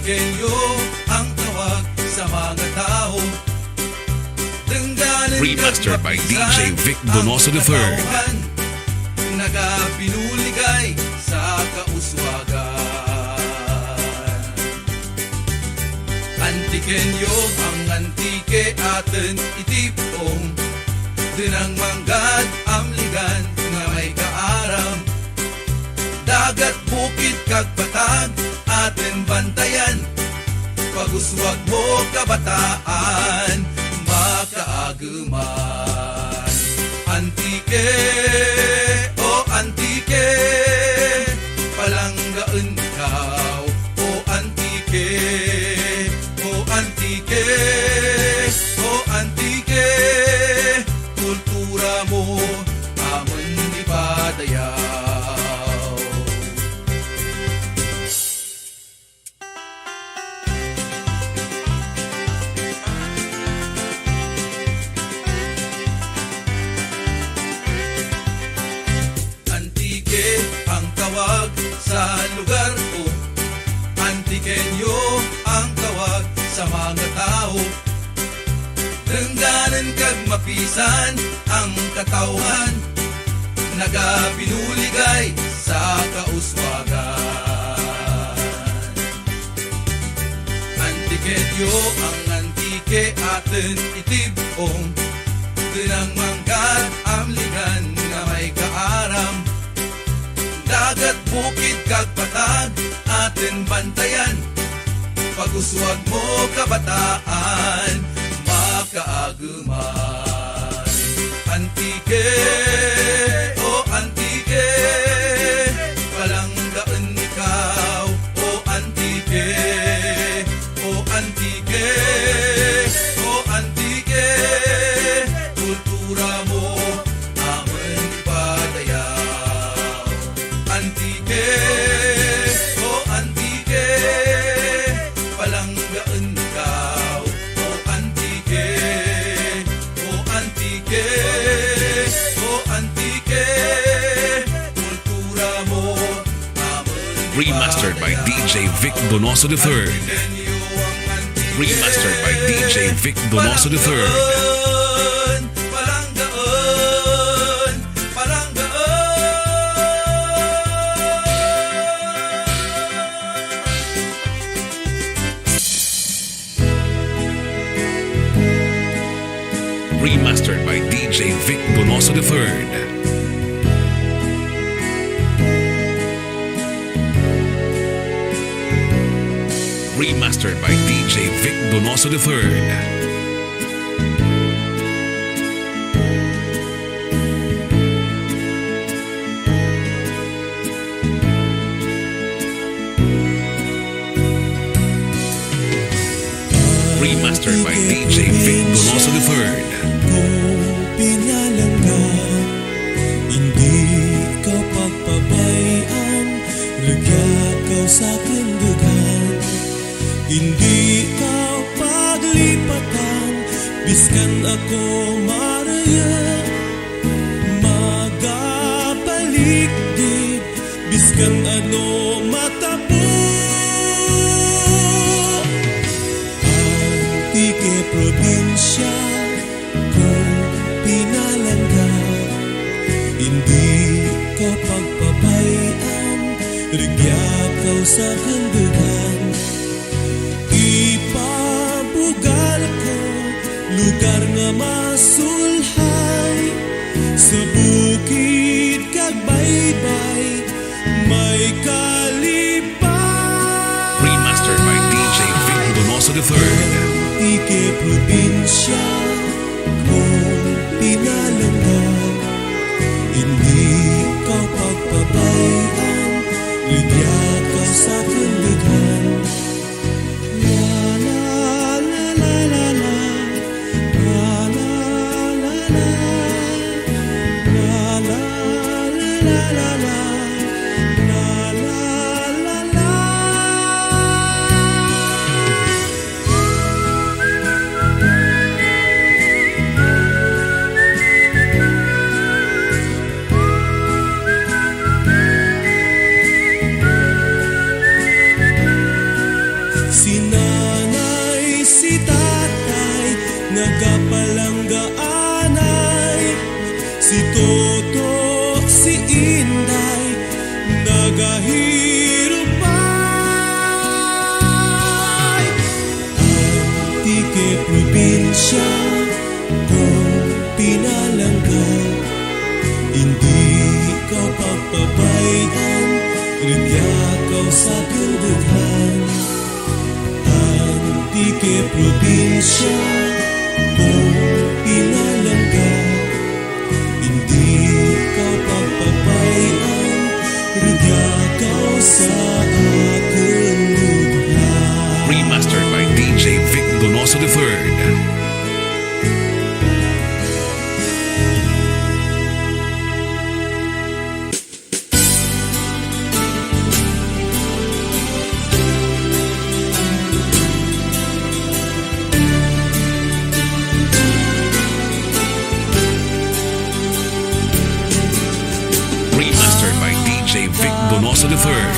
Antikenyo ang tawag sa mga tao. Remastered by DjVicDonosoIII. Nagapinuligay sa kauswagan. Antikenyo ang antike atin itipong, dinang manggad amligan nga may kaaram. Dagat, bukid, kag patag atin bantayan. Paguswag mo kabataan, makaaguman. Antike, o antike, palanggaan ikaw. O antike, o antike, o antike, kultura mo amon ipadayaw. Ang tawag sa lugar ko, Antikenyo ang tawag sa mga tao. Dengganan kag mapisan ang katawan, nagapinuligay sa kauswagan. Antikenyo ang antike atin itibong, dinang manggad amligan nga may kaaram. Dagat, bukid, kag patag atin bantayan. Paguswag mo kabataan, makaaguman. Antike, o antike, palanggaan ikaw. O antike, o antike, o antike, kultura mo amon ipadayaw. Antike, o antike, palanggaan ikaw. O antike, o antike, o antike, kultura mo amon. Remastered by DjVicDonosoIII. Remastered by DjVicDonosoIII. Remastered by DjVicDonosoIII. Remastered by DjVicDonosoIII. Remastered by DjVicDonosoIII. Pinalangga, hindi ka pagpabayaan, lagya ka sa kandugan. Hindi ka paglipatan, biskan ako maraya. Magabalik din, biskan ano matabo. Antike probinsya ko pinalangga, hindi ka pagpabayaan, rigya ka sa kandugan. Ipabugal ko, lugar nga masulhay, sa bukid kag baybay, may kalipay. Remastered by DjVicDonosoIII. Antike probinsya ko pinalangga, hindi ka pagpabayaan, ligya ka sa kandugan. La la la la la la, la la la la, la la la la la, la la la la. nagapalanggaanay, si Toto, si Inday, nagahirupay. Antike probinsya, kung pinalangga, hindi ka pagpabayan, nagyakaw sa kadaghan. Antike probinsya, kung pinalangga, hindi ka pagpabayan, nagyakaw sa akin lughan. Remastered by DJ Vic Donoso III. Remastered by DJ Vic Donoso III.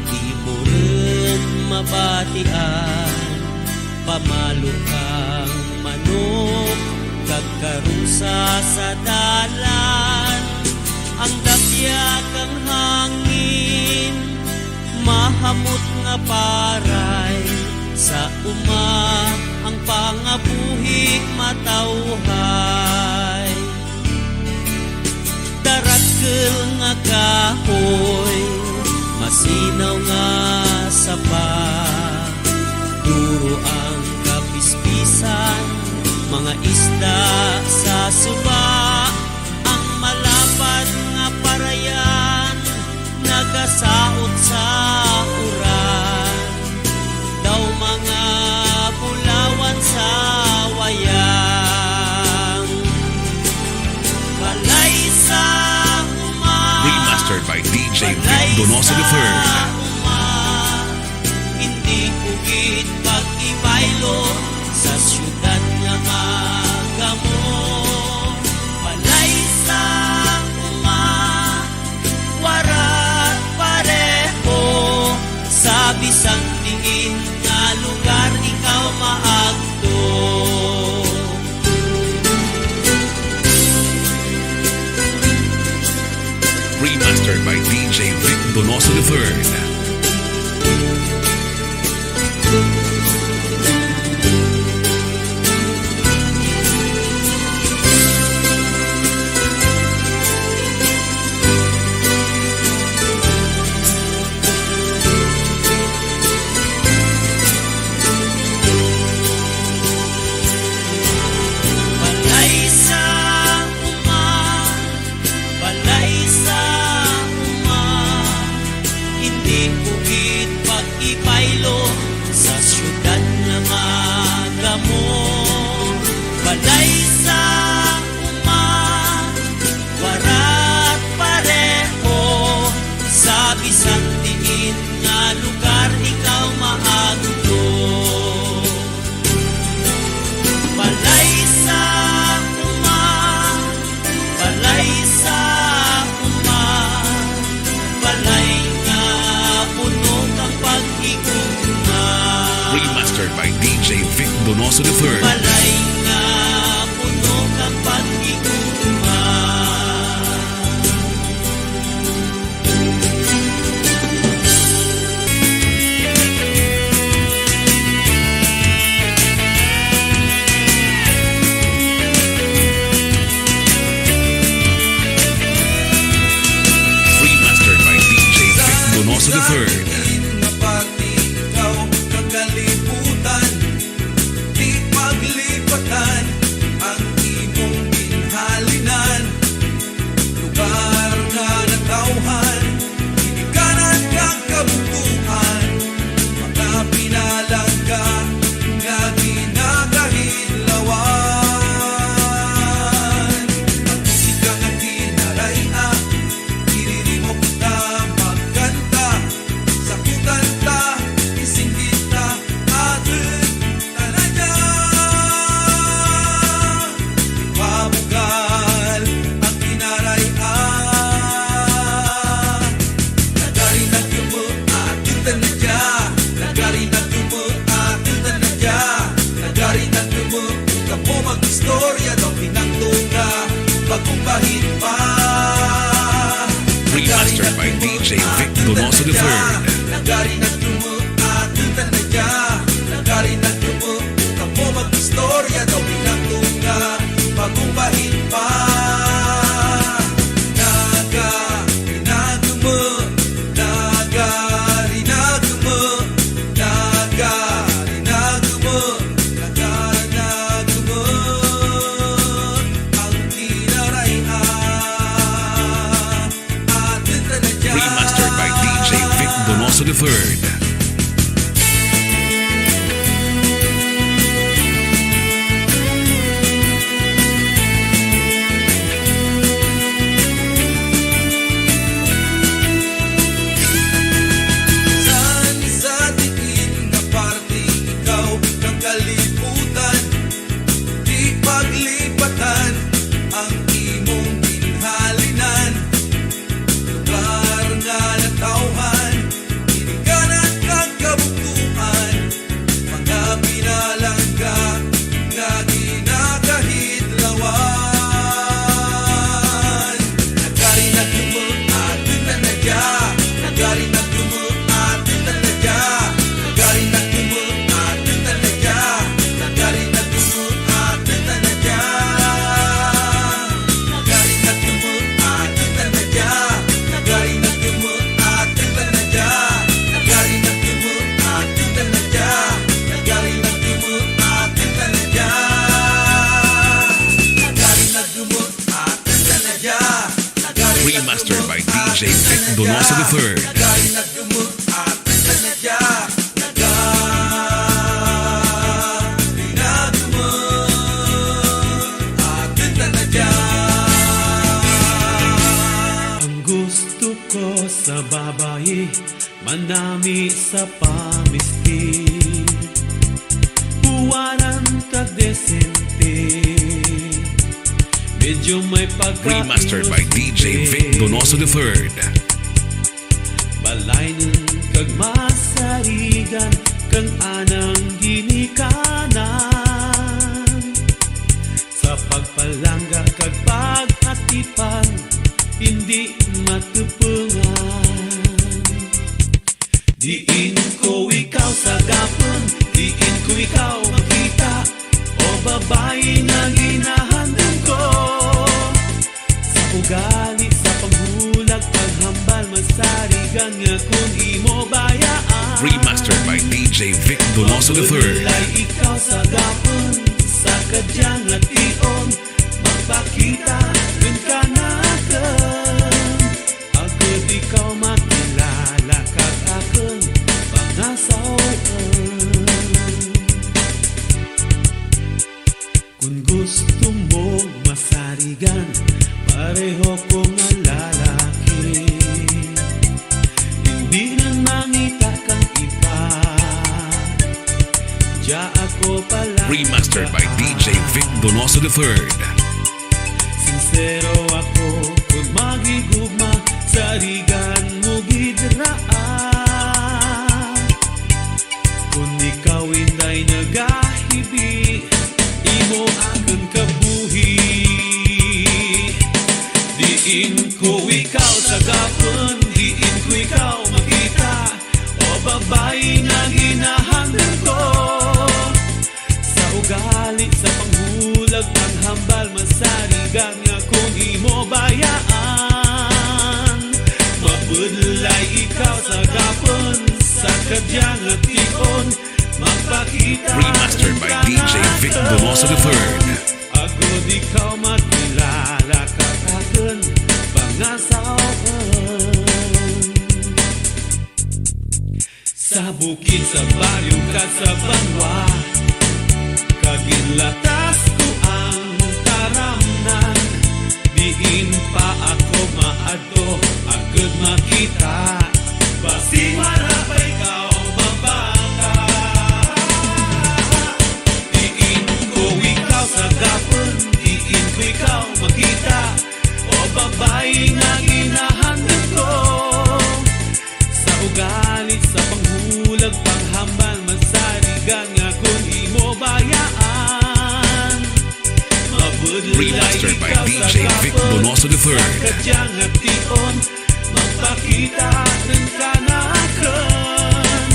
Di mo rin mabatian, pamalo kang manok, kagkarusa sa dalan. Ang dasya kang hangin, mahamot nga paray, sa uma ang pangabuhig matawhay. Darakkel nga kahoy, masinaw nga sapa, duro ang kapispisan, mga isda sa suba. Ang malapad nga parayan, nagasaot sa uran, daw mga bulawan sa wayang. Balay sa Remastered by DJ Vic Donoso III. hindi ugit pag-ibaylo sa syudad nga magamo. Balay sa warat pareho, sa bisang tingin nga lugar ikaw maagto. Remastered by DJ Vic Donoso III. Balay sa hindi ugit pag-ibaylo sa syudad na magamo. Balay sa warat pareho, sa bisang diin nga lugar ikaw maagto. Balay sa balay sa balay nga puno kang pag-igugma. Remastered by DJ Vic Donoso III. Balay nga puno kang pag-igugma. Remastered by DJ Vic Donoso III. Na pag ikaw kagalibutan, di pag mag-istorya daw pinagtunga bagong bahid pa. Remastered by DjVicDonosoIII. Nagari nagtumo ating tanadya. Nagari nagtumo kapo mag-istorya daw pinagtunga bagong bahid pa. Remastered by DjVicDonosoIII. Saan sa diin na parte ikaw ng kalibutan, di paglipatan ang imong ginhalinan. Lugar nga natawhan, iniganan kang kabuktuan, mga pinalangga nga ginakahidlawan. Nagari nagtumo ating tanadya. Nagari nagtumo ating tanadya. Nagari nagtumo ating tanadya. Nagari nagtumo ating tanadya. Nagari nagtumo ating tanadya. Nagari nagtumo ating tanadya. Nagari nagtumo ating tanadya. Nagari nagtumo ating tanadya. Nagari nagtumo ating tanadya. Remastered by DjVicDonosoIII. Nagari nagtumo ating tanadya. Nagari nagtumo ating tanadya. Ang gusto ko sa babae, manami sa pamisti, buwanan kag desente, medyo may pagka Remastered by DjVicDonosoIII. Balaynon kag masarigan kang anang ginikanan, sa pagpalangga kag pag-atipan hindi matupungan. Diin ko ikaw sa gapon, diin ko ikaw makita, o babae na ginahandang ko. Sa ugali, sa panghulag, paghambal, masarigan nga kung imo bayaan. Remastered by DjVicDonosoIII. Magulay ikaw sa gapon, sa kadyang lation, magpakita dun ka na akin. Agad ikaw makilala kag akin, pangasawan. Kung gusto mo masarigan, pareho ko nga lalaki, hindi na mangita kang iba. Diya ako pala. Remastered by DjVicDonosoIII. Sincero ako kung magigugma, sarigan mo gidraan. Kung ikaw inday nagahibi, imo akan kabuhi. Diin ko ikaw sa gapon, diin ko ikaw makita, o babae na ginahandang ko. Sa ugali, sa panghulag, panghambal, masarigan nga kung imo bayaan. Mabudlay ikaw sa gapon, sa kadyang at tikon, magpakita. Remastered by DjVicDonosoIII. Agad ikaw makilala kag akin, pangasawan. Sa bukid, sa baryo, kag sa banwa, kaginlatas ko ang taramnan. Diin pa ako maadto, agad makita, basi wala pa ikaw mabaka. Diin ko ikaw sa gapon, diin ko ikaw makita, o babae na ginahandang ko. Sa ugali, sa panghulag, panghambal, masarigan nga kung imo bayaan. Remastered by DjVicDonosoIII. Kadyang hation, magpakita rin ka na akin.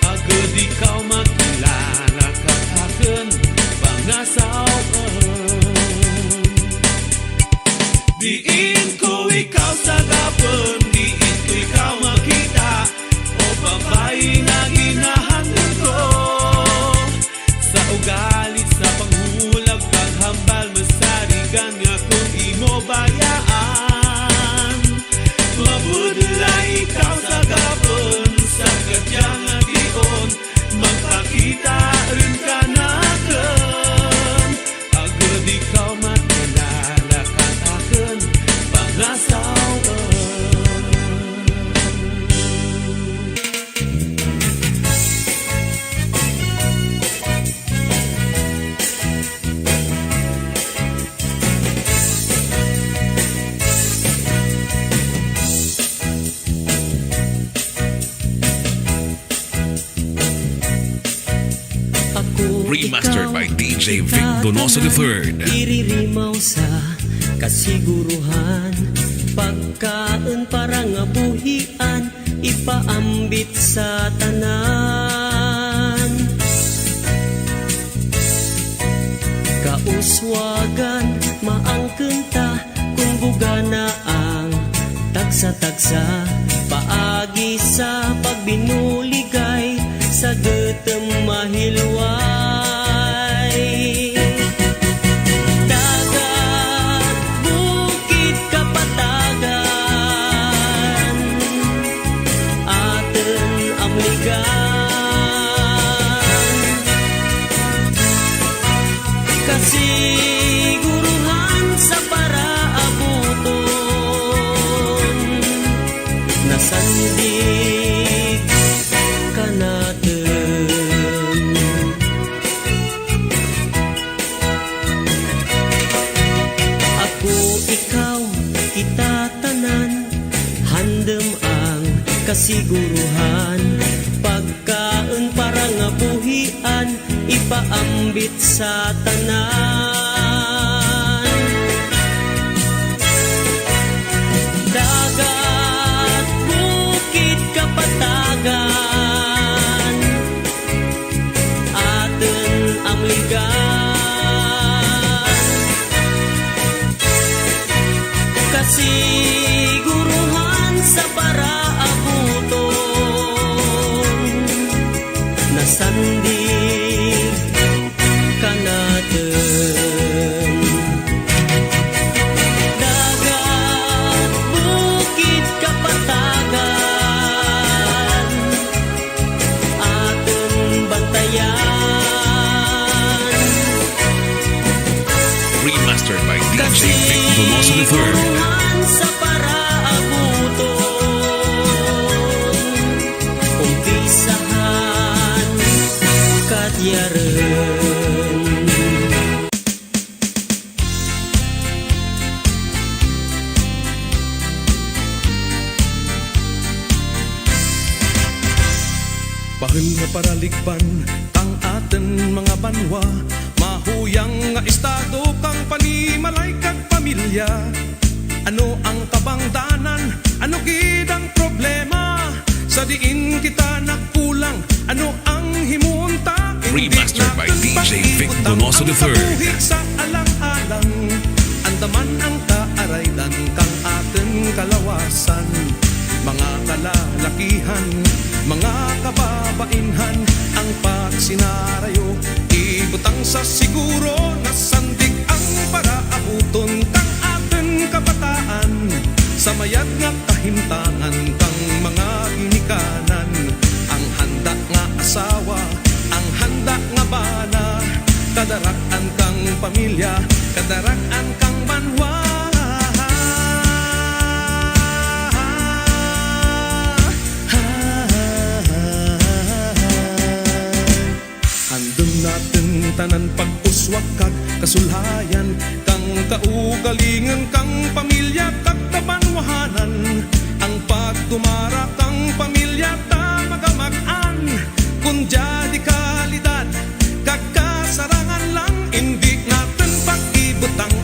Agad ikaw makilala ka akin, pangasawan. Diin ko ikaw sa gapon, diin ko ikaw makita, o babae na ginahanap ko. Sa ugali, sa panghulag, paghambal, masarigan nga kung di mo bayaan. Mabudlay ikaw sa gapon, sa kadyang hation, magpakita rin ka na akin. Agad ikaw makilala ka akin, pangasawan. Remastered by DjVicDonosoIII. Iririmaw sa kasiguruhan, pagkaan para nga buhian, ipaambit sa tanan. Kauswagan, maangkenta, kung bugana ang tagsa-tagsa, paagi sa pagbinuligay, sa getem mahilway. Dagat, bukid, kapatagan, aten amligan. Kasiguruhan sa paraabuton, nasandig ka natin. Ako, ikaw, kita tanan, handem ang kasiguruhan, pagkaan para nga buhian, ipaambit sa tanan. Dagat, bukid, kapatagan, aten amligan. Kasiguruhan sa paraabuton, nasandig ka natin. Dagat, bukid, kapatagan, aton bantayan. Remastered by DjVicDonosoIII. Kasiguruhan sa paraabuton, umpisahan kadyaran. Bahal nga paralikpan ang aten mga banwa, mahuyang nga estado kang panimalay kag pamilya. Ano ang kabangdanan, ano gid ang problema, sa diin kita nakulang, ano ang himunta. Remastered by DjVicDonosoIII. Sa alang-alang, andaman ang kaaraydan kang aten kalawasan. Mga kalalakihan, mga kababainhan, ang pagsinarayo, ibutang sa siguro, nasandig ang paraabuton kang aten kabataan. Sa mayat nga kahimtangan kang mga ginikanan, ang handa nga asawa, ang handa nga bana, kadarak-an kang pamilya, kadarak-an kang banwa. Handom natin tanan pag-uswag kag kasulhayan, kang kaugalingan kang pamilya kag tabanwahanan, ang pagtumara kang pamilya ta magamag-an, kun jadi kalidad kag kasarangan lang, hindi natin pag-ibutang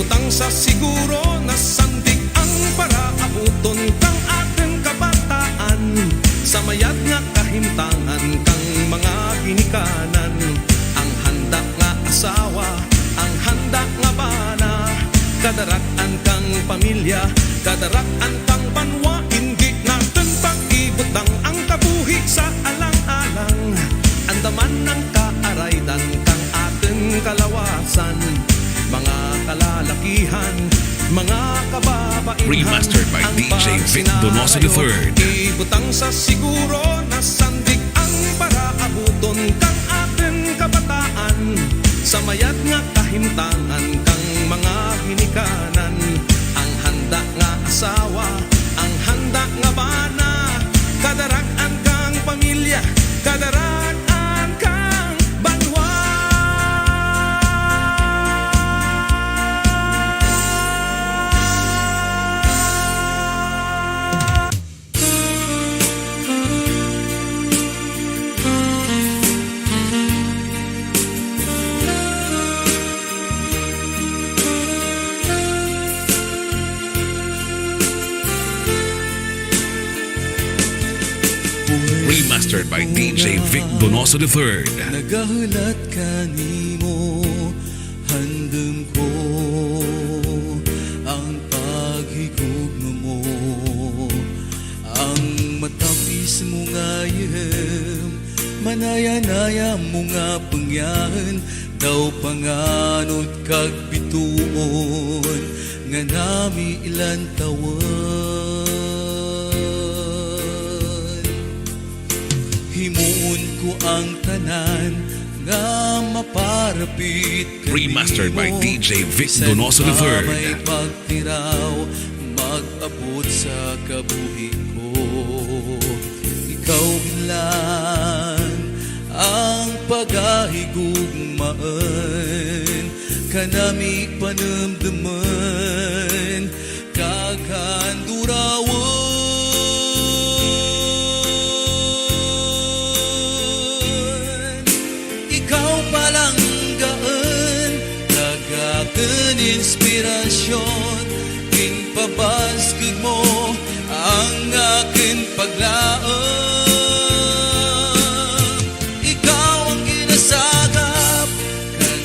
ibutang sa siguro na sandig ang para abuton kang ating kabataan. Sa mayad nga kahimtangan kang mga ginikanan, ang handa nga asawa, ang handa nga bana, kadarakan kang pamilya, kadarakan kang banwa. Hindi natin pag-ibutang ang kabuhi sa alang-alang, andaman ng kaaraydan kang ating kalawasan. Mga kalalakihan, mga kababaihan, Remastered by ang DjVicDonosoIII. ibutang sa siguro na sandig ang para abuton kang ating kabataan. Sa mayad nga kahimtangan kang mga ginikanan, ang handa nga asawa, ang handa nga bana, kadarakan kang pamilya, kadarakan kang banwa. Remastered by DjVicDonosoIII. Nagahulat kanimo, handem ko ang paghigugma mo, ang matapis mo ngayem, manaya-naya mo nga pangyahan, daw panganod kag bituon, nga nami ilan taon. Himuon ko ang tanan nga maparapit kanimo. Remastered by DjVicDonosoIII. Sa may pagtiraw, mag-abot sa kabuhi ko. Ikaw lang ang pagahigugmaan, kanami panamdaman, kaghandurawan. Inspirasyon, ginpabaskig mo ang aking paglaom. Ikaw ang ginasagap kan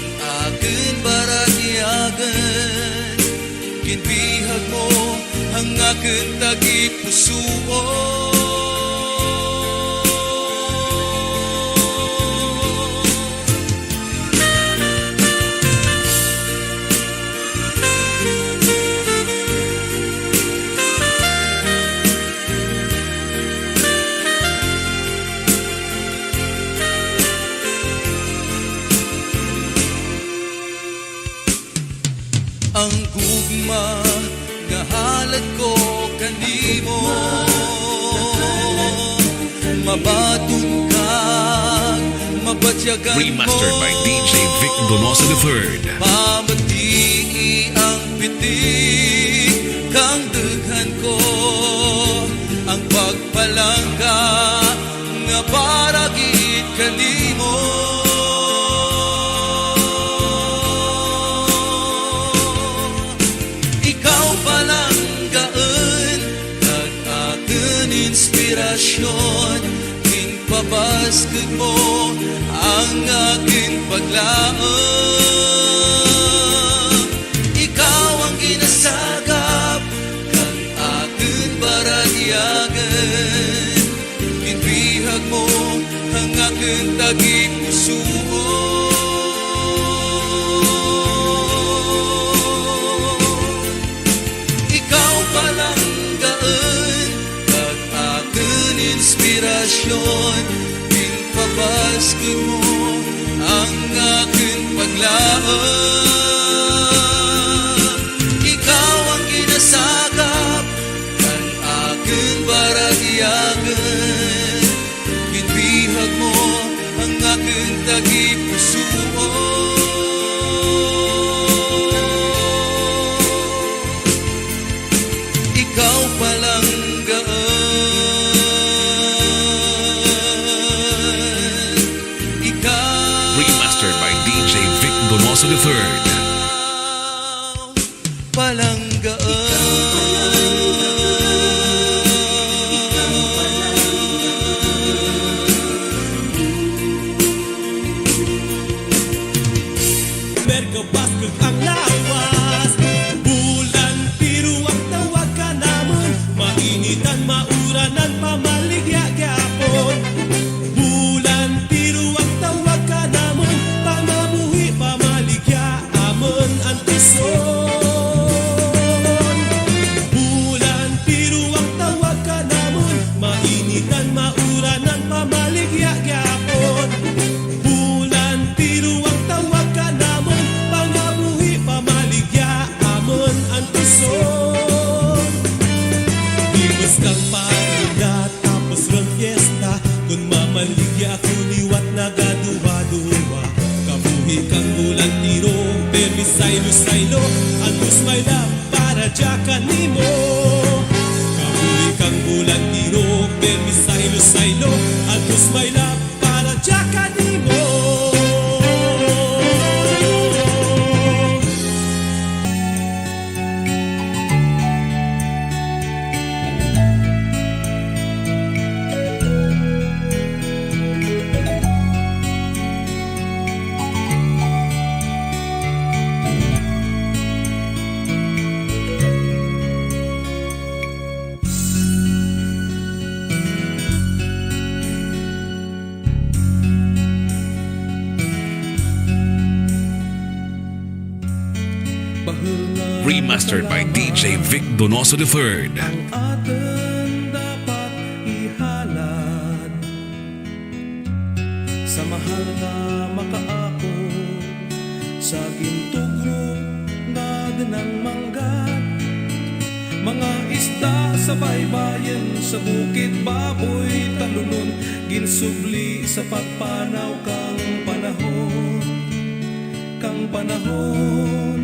aking baragyagan, ginbihag mo ang aking tagipusuon. Ang gugma nga halad ko kanimo, mabatun kag mabatyagan mo. Remastered by DjVicDonosoIII. Pamati ang pitik kang daghan ko, ang pagpalangga nga paragit kanimo. Inspirasyon, ginpabaskig mo ang aking paglaom. Ikaw ang ginasagap kang aking baragyagan, ginbihag mo ang aking tagipusuon. Ikaw palang inspirasyon, ginpabaskig mo ang aking paglaom. Ikaw ang ginasagap kan aking baragyagan, ginbihag mo ang aking tagipusuon. Ikaw palang Remastered by DjVicDonosoIII. Merkabasket ang lawas, bulan piruwang tawag ka naman, mainitan mauranan pamaligya gyapon. Bulan piruwang tawag ka naman, pamabuhi pamaligya amon ang tison. Bulan piruwang tawag ka naman, mainitan mauranan pamaligya gyapon. Bulan piruwang tawag ka naman, pangabuhi pamaligya amon ang tison. Himos kang paruga tapos rang fiesta, kung mamaligya ako liwat nagaduwa-duwa. Kabuhi kang bulan tiro, permisaylo-saylo, antos may love para dyakan nimo. Kabuhi kang bulan tiro, permisaylo-saylo, antos may love para dyakan nimo. Remastered by DjVicDonosoIII. Ang atin dapat ihalad sa mahal na makaako, sa gintugro na dinang manggat. Mga isda sa baybayin, sa bukid baboy talunon, ginsubli sa pagpanaw kang panahon, kang panahon.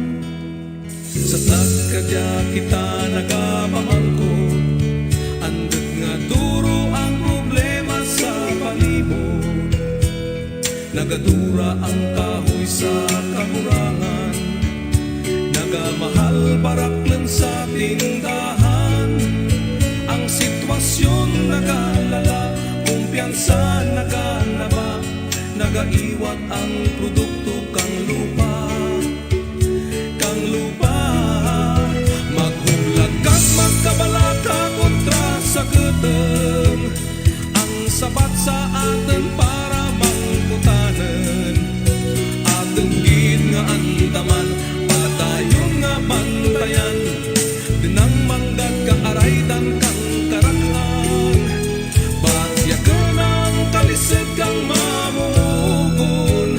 Sa tagkadya kita nagapamangkot, andot nga duro ang problema sa palibot. Nagadura ang kahoy sa kakurangan, nagamahal baraklan sa tindahan. Ang sitwasyon nagalala, kumpiyansa nagalaba, nagaiwat ang produkto kang lupa, kang lupa. Magkabalaka kontra sa guteng, ang sabat sa atin para mangkutanen. Atin gid nga andaman, patayon nga bantayan, dinang manggad ka araydan kang karaklan. Bagyakan ang kalisod kang mamugon,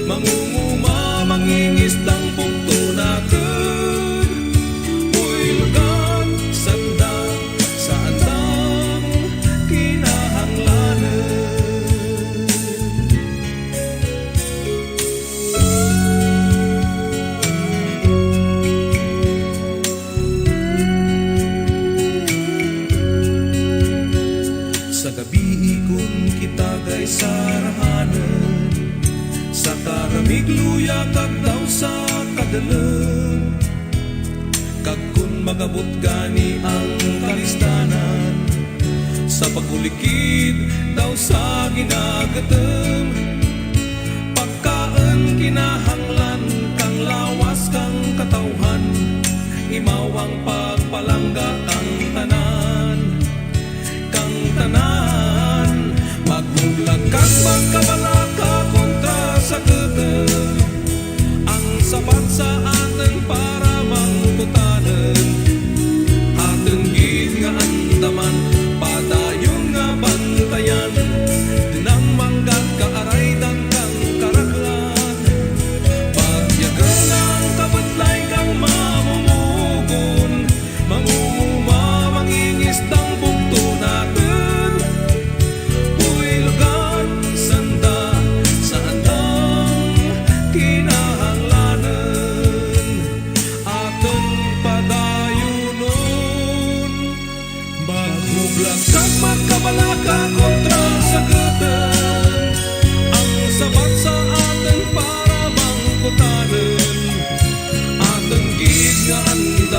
mangunguma mangingisdang punkto natin. Sa gabi kung kita gay sarahanan, sa karamig luya kag daw sa kadalan. Kag kun magabot gani ang kalistanan, sa pagulikid daw sa ginagatem. Pagkaan kinahanglan kang lawas kang katawhan, imawang pagpalangga kang tanan, kang tanan. Magbulag kang magkabalaka kontra sa guteng, ang sapat sa atin para mangkutanen. Atin gid nga andaman, padayon nga bantayan, dinang manggat kaaraydan kang karaklan. Pagyagan ang kabadlay kang mamumugon, mangunguma mangingisdang bukto natin. Puilugan sanda sa andang kinahanglanan, aton padayonon. Magbulag kang magkabalaka kontra sa guteng, ang sabat sa atin para mangkutanen. Aton gid nga anda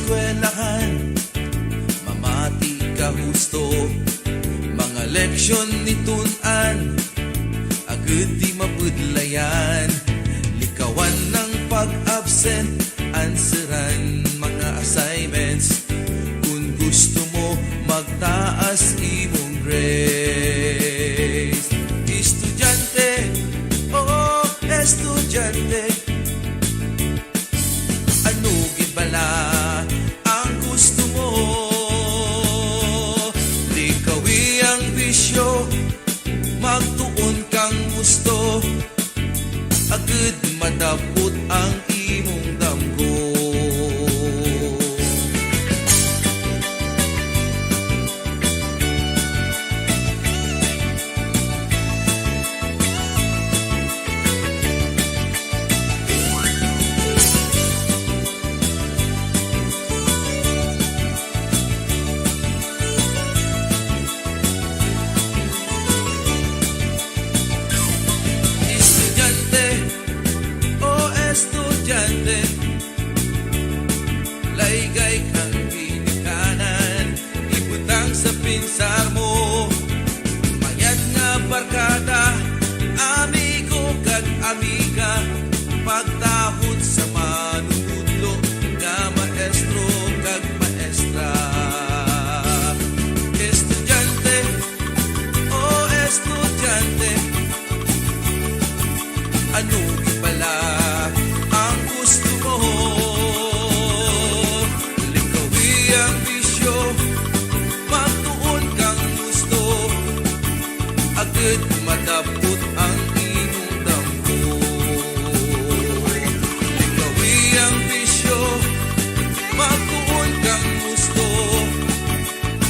eskwelahan, mamati ka husto, mga leksyon ni tunan, agad di mapudlayan, likawan ng pag-absent, answeran mga assignments, kung gusto mo magtaas imong grades. Estudyante, oh estudyante, ano gibala ang gusto mo? Likawi ang bisyo, magtuon kang gusto, agad madapot ang imong damgo. Estudyante, oh estudyante, laygay kang pinikanan, ibutang sa pinsar mo, mayad nga barkada, amigo kag amiga, pagtahod sa manunudlo, nga maestro kag maestra. Estudyante, oh estudyante, ano pala ang gusto mo? Likawi ang bisyo, magtuon kang gusto, agad madapot ang imong damgo. Likawi ang bisyo, magtuon kang gusto,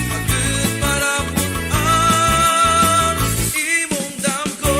agad madapot ang imong damgo.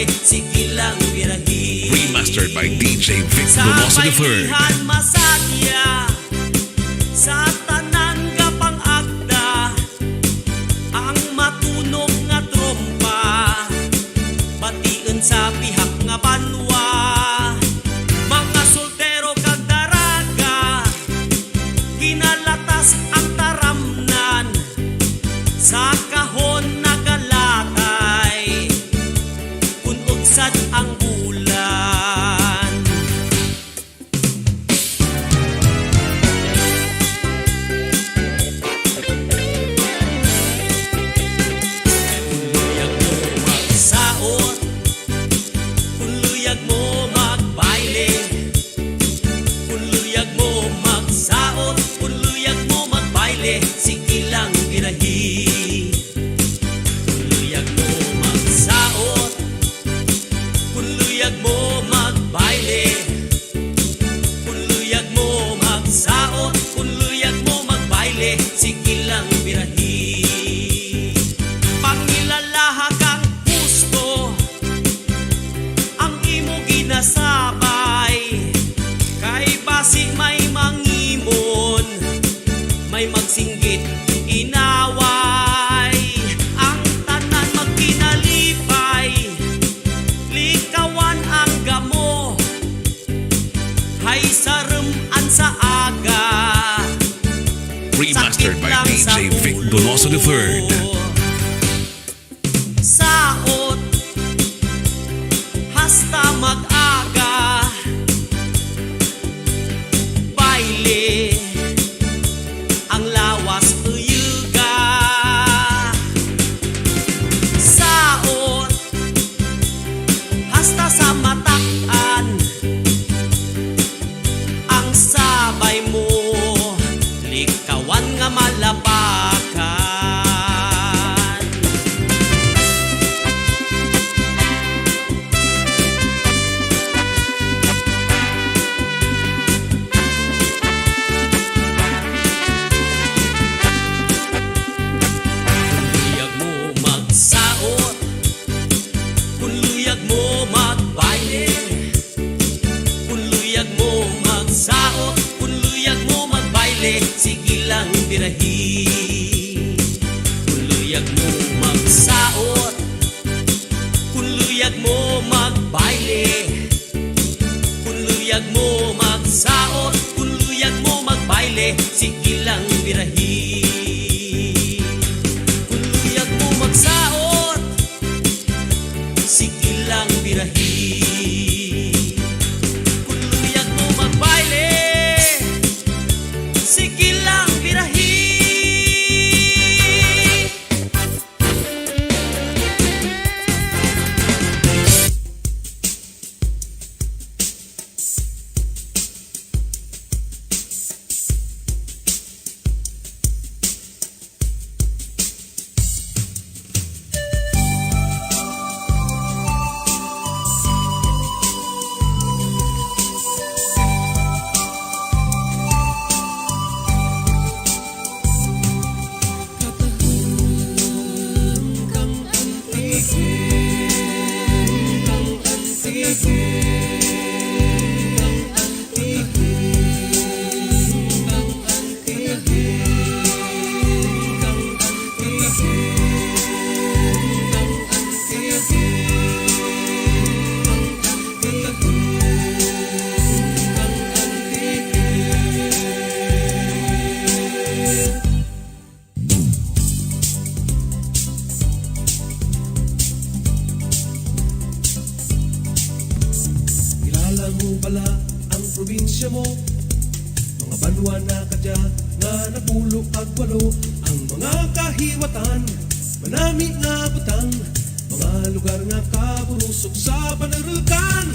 magbale, sige lang birahin. Remastered by DjVicDonosoIII. Baylihan masakya, sa tanan ka pang agda, ang matunog nga trompa, batiin sa pihak nga banwa. Mga soltero kag daraga, kinalatas ang taramnan, sa kahon nagalatay, kun ugsad ang bulan. Luyag mo magsaot, kung luyag mo magbaile, kung luyag mo magsaot, kung luyag mo magbaile, sige lang birahin. Kung luyag mo magsaot, kung luyag mo magbaile, kung luyag mo magsaot, kung luyag mo magbaile, sige lang birahin. Pangilalaha kang gusto, ang imo ginasabay, kay basi may mangimon, may magsinggit inaway, ang tanan magkinalipay, likawan ang gamo, hay sarem-an sa aga, Remastered by sakit lang sa DjVicDonosoIII. ulo. Saot, hasta mag-aga, baile, ang lawas uyuga. Saot, hasta sa matakan, ang sabay mo, likawan nga malabakan. Kung luyag mo magsaot, kung luyag mo magbaile, kung luyag mo magsaot, kung luyag mo magbaile, sige lang birahin. Kung luyag mo magsaot, kung luyag mo magbaile, kung luyag mo magsaot, kung luyag mo magbaile, sige lang birahin. Kung luyag mo magsaot, sige lang birahin. Kung luyag mo magbaile, sige lang birahin. Kilala mo bala ang probinsya mo? Mga banwa na kadya nga napulo ag walo, ang mga kahiwatan, manami nga butang, mga lugar nga kaburusok sa panarukan.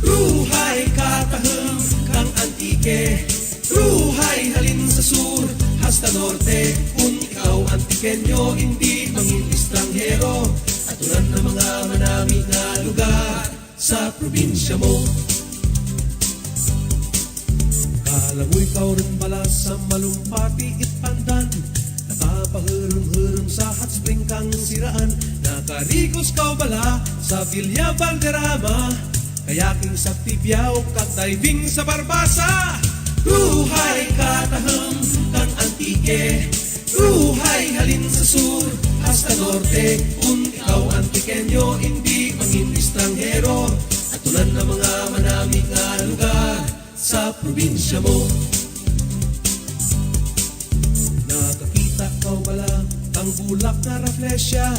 Ruhay katahim kang antike, ruhay halin sa sur hasta norte. Kung ikaw antikenyo, hindi mangin estranghero, aturan na mga manami nga lugar sa probinsya mo. Kalangoy ikaw rin pala sa malumpati it pandan, Nakapahurum-hurum sa hot spring kang siraan. Nakarigos kau bala sa Villa Valderrama. Kayaking sa Tibiao kag diving sa Barbasa. Ruhay katahang kang antike, ruhay halin sa sur hasta norte. Kung ikaw antikenyo, hindi mangin estranghero. At tulan na mga manamig nga lugar sa probinsya mo. Nakakita kau bala kang bulak nga raflesya,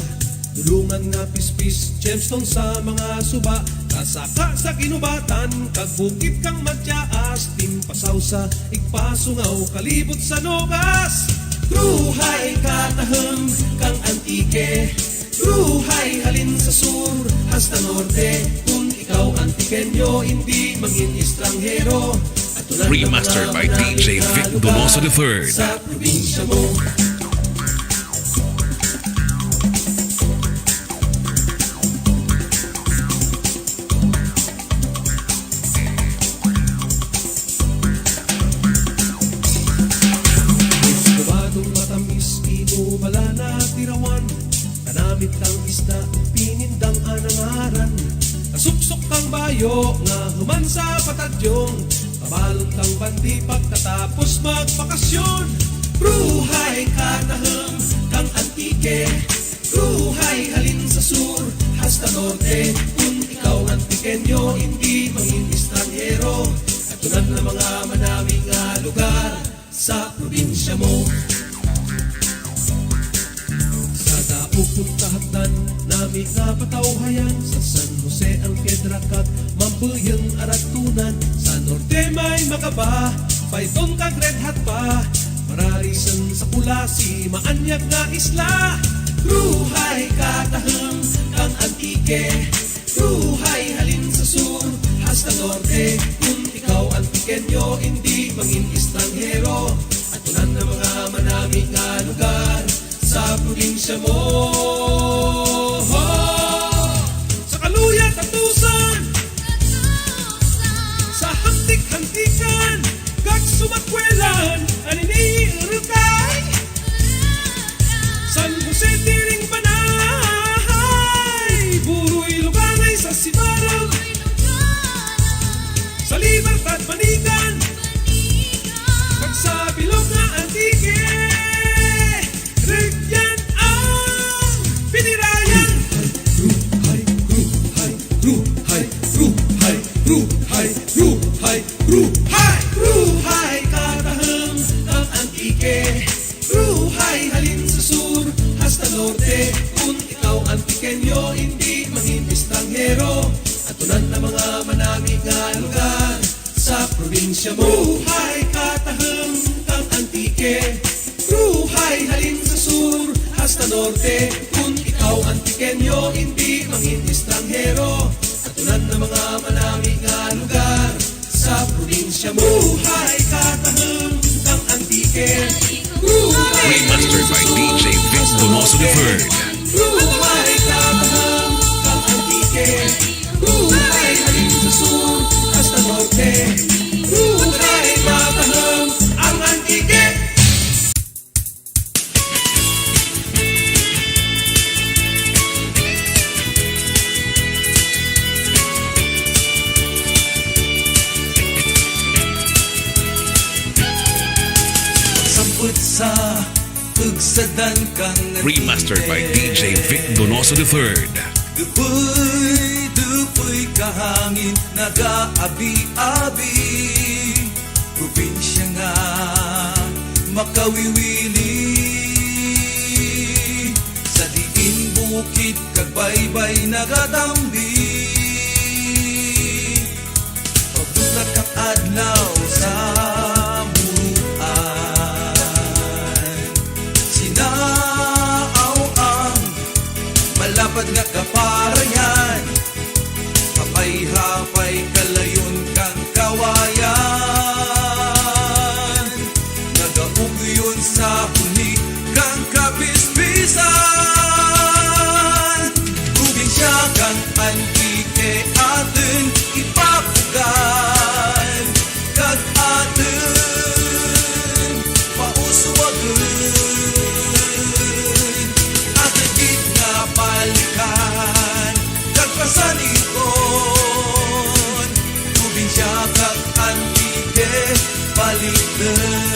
tulungan nga pispis, gemstone sa mga suba. Kasaka sa kinubatan, kag bukit kang matyaas. Timpasaw sa igpasungaw, kalibot sa nogas. Ruhay katahang kang antike, ruhay halin sa sur hasta norte. Kung ikaw antikenyo, hindi mangin estranghero. At tulad ng Remastered mga by DJ manamig Vic nga Donoso lugar III. sa probinsya mo. Kubadong matamis, imo bala na tirawan. Kanamit kang isda, pinindang anangaran. Nasuksok kang bayo, nga human sa patadyong. Pabalon kang bandi pagkatapos magbakasyon. Ruhay katahang kang antike, ruhay halin sa sur hasta norte. Kung ikaw antikenyo, hindi mangin estranghero. At tulad ng mga manaming nga lugar sa probinsya mo. Sa daog kong kahapdan, nami nga patawhayan. Sa San Jose ang Piedra Cat, Mambuyang Aratunan. Sa norte may Magaba, Payton kag Red Hat pa. Mararisan sa Kulasi, Maanyag nga isla. Ruhay katahang kang antike, ruhay halin sa sur hasta norte. Kung ikaw antikenyo, hindi mangin estranghero. At tulad ng mga manamig nga lugar sa probinsya mo. Sa Kaluyat at Tusan, sa Hantik-Hantikan, kag Sumakwelan, anini Urukay, San Jose Tiring Panay, Buruy Lugangay sa Sibarang, sa Libertad Manigan, kag sa Bilog nga Antique. Regyan ang pinirayan. Ruhay, ruhay, ruhay, ruhay, ruhay, ruhay, ruhay, ruhay katahang kang antike, ruhay halin sa sur hasta norte. Kung ikaw antikenyo, hindi mangin estranghero. At tulad ng mga manamig nga lugar sa probinsya mo. Ruhay katahang kang antike, ruhay halin sa sur hasta norte. Kung ikaw antikenyo, hindi mangin estranghero. At tulad ng mga manamig nga lugar sa probinsya mo. Ruhay katahang kang antike, ruhay Remastered by DJ Vic Donoso III. ruhay katahang kang antike, ruhay halin sa sur hasta norte. Ruhay katahang ang antike. Samput sa tugsadan kang Remastered by DJ Vic Donoso III. Dupoy kahangin nag-aabi-abi. Probinsya nga makawiwili. Sa diin bukid kagbaybay nagadambi. Pagbuklak kang adlaw sa muruan. Sinaaw ang malapad nga kaparayan. Hapay-hapay kalayon kang kawayan. Nagaugyon sa huli kang kapispisan. Probinsya kang antike atin ipapugan. Kag atin pauswagan. kagpasanikon Probinsya kag antike Balikan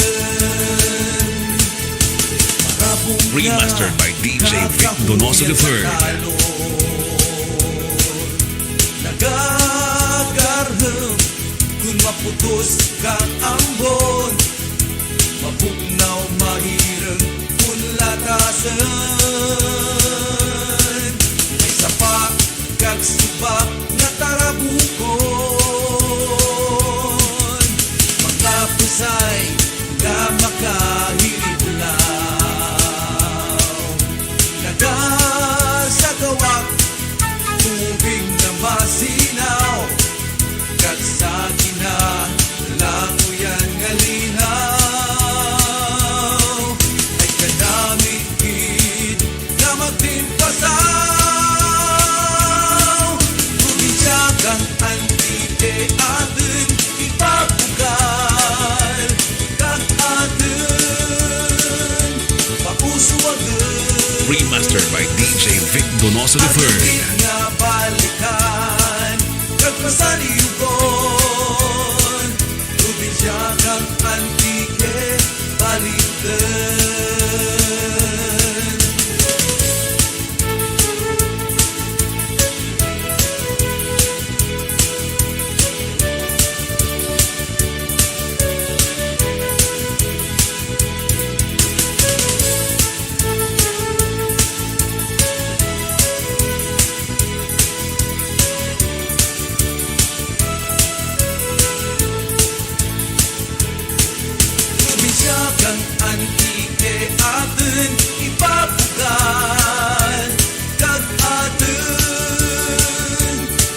Remastered by DjVicDonosoIII. Nagagarhem kung maputos kang ambon Mapugnaw mahirang kung latasan May sapa kag subak na tarabukon Mga pusay nga makahiliblaw Nagasagawak tubig na masinaw Kag sa ginalango yan nga linaw Ay kanamigid na magtimpasaw Probinsya kang antike atin ipapugal Kag atin pausuwagan Remastered by DjVicDonosoIII. nga balikan Kagpasaliyugon Probinsya kang antike balikan Probinsya kang antike atin ipapugal Kag atin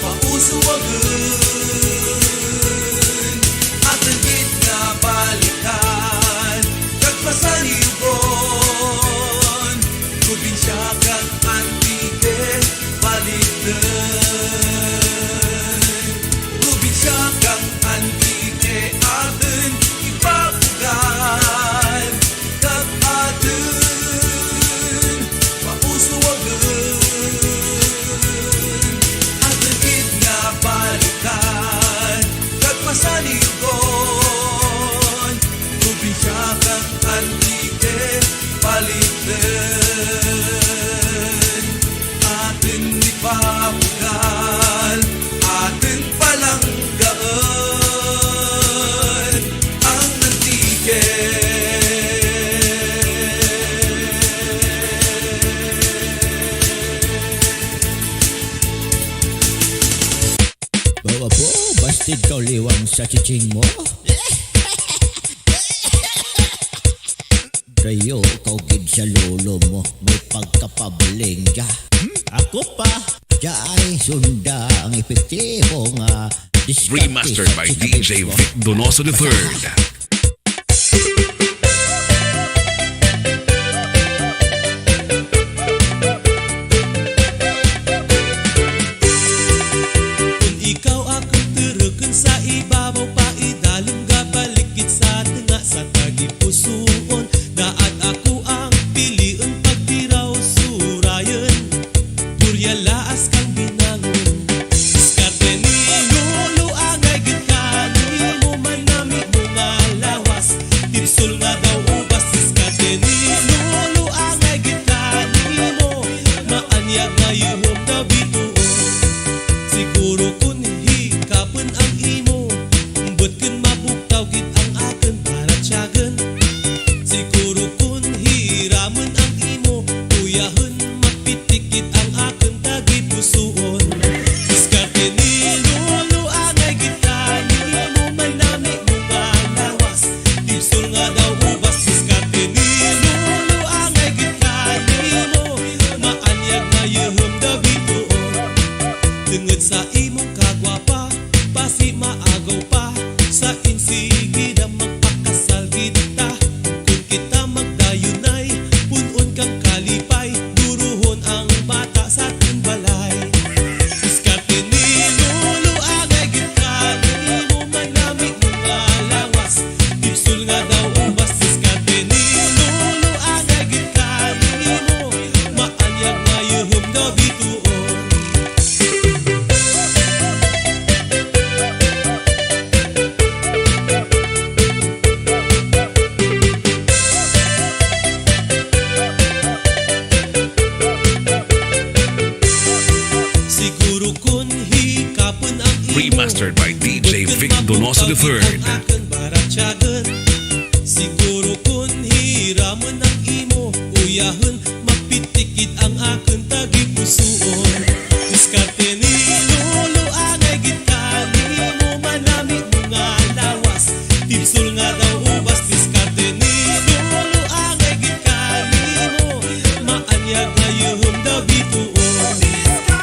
pausuwagan Atin gid nga balikan Kag pasaliyugon Probinsya kang antike balikan Probinsya kang antike atin ipapugal Kag atin pausuwagan Atin gid nga balikan Kag pasaliyugon Probinsya kang antike balikan Atin ipapugal Atin palanggaan Ang antike Bawa po, bastid kau liwang sa chiching mo. Rayo, kau gid sa lolo mo. May pagkapabling dya. Ako pa, dya ay sunda ang epektibo nga diskarte Remastered sa by sinabit mo. DjVicDonosoIII. Kung ikaw akong turukan sa ibabaw pa idalong gabalikid sa tanga sa tagipusoon Daat ako ang piliin pagtiraw surayan Purya laas kang binangon Diskarte ni lolo angay gitkan mo manami mo nga lawas Tipsul nga daw ubas diskarte ni lolo angay gitkan mo Maanyag nga yuhom na bituon Siguro kun hikapon ang imo Umbot kun mabuktaw gid ang akin para tiyagan Siguro kun hiramon ang imo Uyahon mapitikit ang akin tagipusoon Diskarte ni lolo angay gitkan mo manami mo nga lawas Tipsul nga daw ubas diskarte ni lolo angay gitkan mo Maanyag na yuhom da bituon Tungod sa imong kagwapa Pasi maagaw pa Sa insigi na magpakasal kita Kung kita magdayunay Punon kang kalipay Duruhon ang bata sa ating balay Diskarte ni lolo angay gitkan mo manami mo nga lawas Tipsul nga daw ubas diskarte ni lolo angay gitkan mo Maanyag na yuhom da bituon Remastered by DjVicDonosoIII. Akan baratyagan siguro kun hiraman ang imo uyahon mapitikid ang akan tagipusuon diskarte ni lolo angay gitali mo manami mga lawas tipsul nga daw ubas diskarte ni lolo angay gitali mo maanyag ngayong daw bituon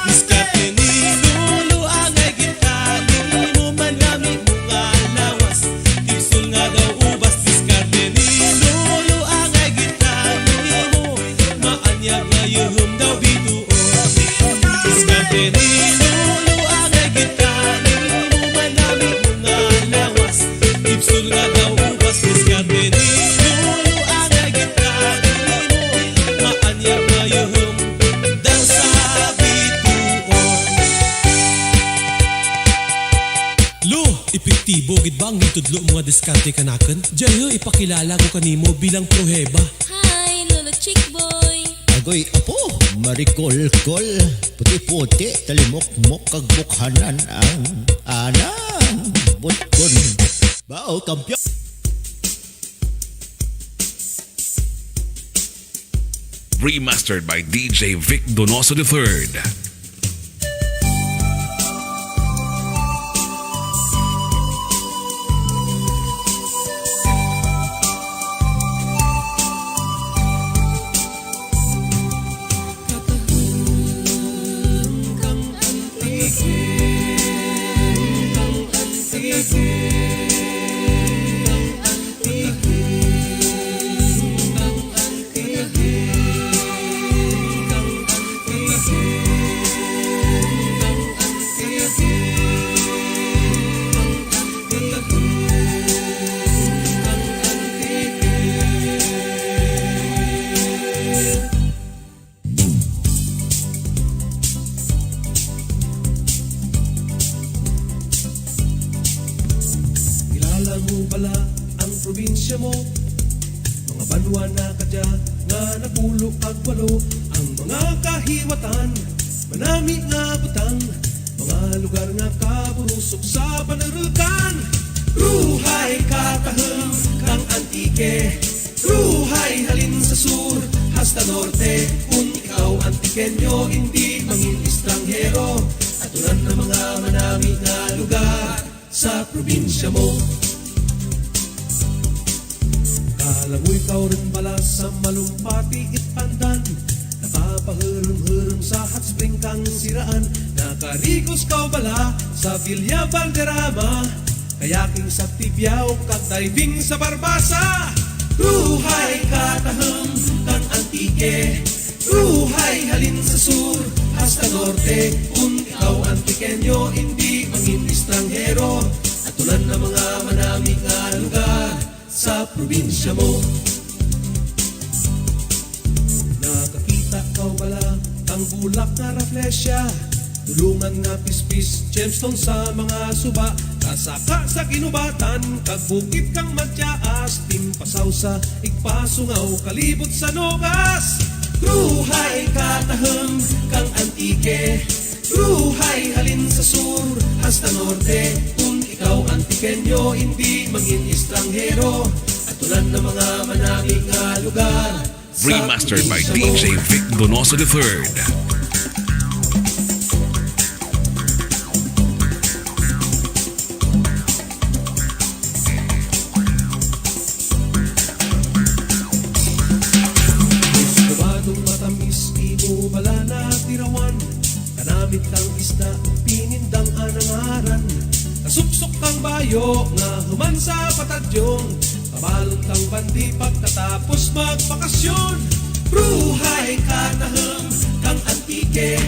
diskarte ni lolo angay gitali mo manami mga lawas tipsul nga daw ubas diskarte ni lolo angay gitali mo maanyag ngayong daw bituon diskarte ni lolo angay gitali mo manami mga lawas tipsul nga daw ubas diskarte ni lolo angay gitali mo maanyag ngayong daw sa bituon. Lo, epektibo gid ba ang gitudlo mga diskarte kanaken? Diyo ipakilala ko kanimo bilang proheba. Hi, Lolo Chick Boy. Agoy apo, marikol-kol, puti-puti, talimok-mok, kagbukhanan ang anang butkon. Bao, kampyo. Remastered by DjVicDonosoIII. Kilala mo bala ang probinsya mo? Mga banwa na kadya nga napulo kag walo. Ang mga kahiwatan, manami nga butang. Mga lugar nga kaburusok sa panarukan. Ruhay kataheng kang antike. Ruhay halin sa sur hasta norte. Kung ikaw antikenyo, hindi mangin estranghero. Atunan na mga manami nga lugar sa probinsya mo. Kala mo ikaw rin pala sa malumpati itpandan. Nakapahiram-hiram sa hot spring kang siraan. Nakarikos kau bala sa Villa Valderrama. Kayaking sa Tibiao kag diving sa Barbasa. Ruhay kataheng kang antike. Ruhay halin sa sur hasta norte. Kung ikaw antikenyo, hindi mangin estranghero. Atunan na mga manami nga lugar sa probinsya mo. Nakakita kau bala ang bulak nga raflesya. Tulungan nga pispis, gemstone sa mga suba. Kasaka sa kinubatan, kag bukid kang magtiaas. Timpasaw sa igpasungaw, kalibot sa nogas. Ruhay kataheng kang antike. Ruhay halin sa sur hasta norte. Kung ikaw antikenyo, hindi mangin estranghero. Atunan na mga manami nga lugar sa Remastered by probinsya mo. DjVicDonosoIII. Kubadong matamis, imo bala na tirawan. Kanamit kang isda, pinindang anangaran. Kasupsok kang bayo, nga human sa patadyong. Kabalot kang bandi pagkatapos magbakasyon. Ruhay kataheng kang antike.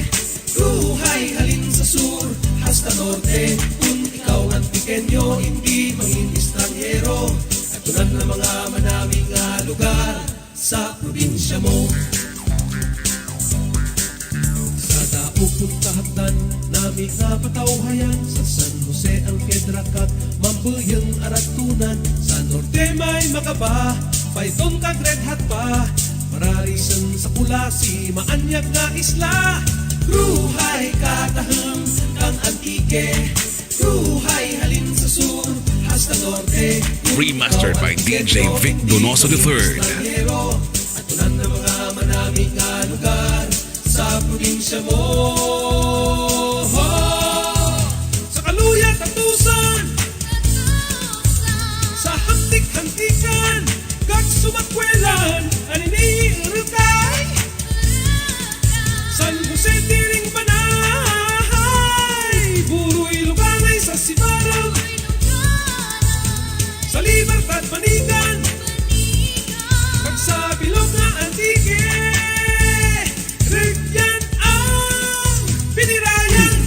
Ruhay halin sa sur hasta norte. Kung ikaw antikenyo, hindi mangin estranghero. Atunan na mga manami nga lugar sa probinsya mo. Sa daupong kahapdan, nami nga patawhayan. Sa San Jose ang Piedracat, Mambuyang Aratunan. Sa norte may Makaba, Payton kag Red Hat pa. Mararisan sa Kulasi, maanyag nga isla. Ruhay kataheng kang antike. Ruhay halin sa sur hasta norte. Remastered by DjVicDonosoIII. At tulad ng mga manaming nga lugar sa probinsya mo. Sa kaluyat at tusan, sa hantik-hantikan, kag sumakwelan, aniniirutay. San Jose tiring Panay, buruy lugangay sa Sibaraw. Sa Libertad Manigan, kag sa bilog nga Antique, Rigyan ang pinirayan.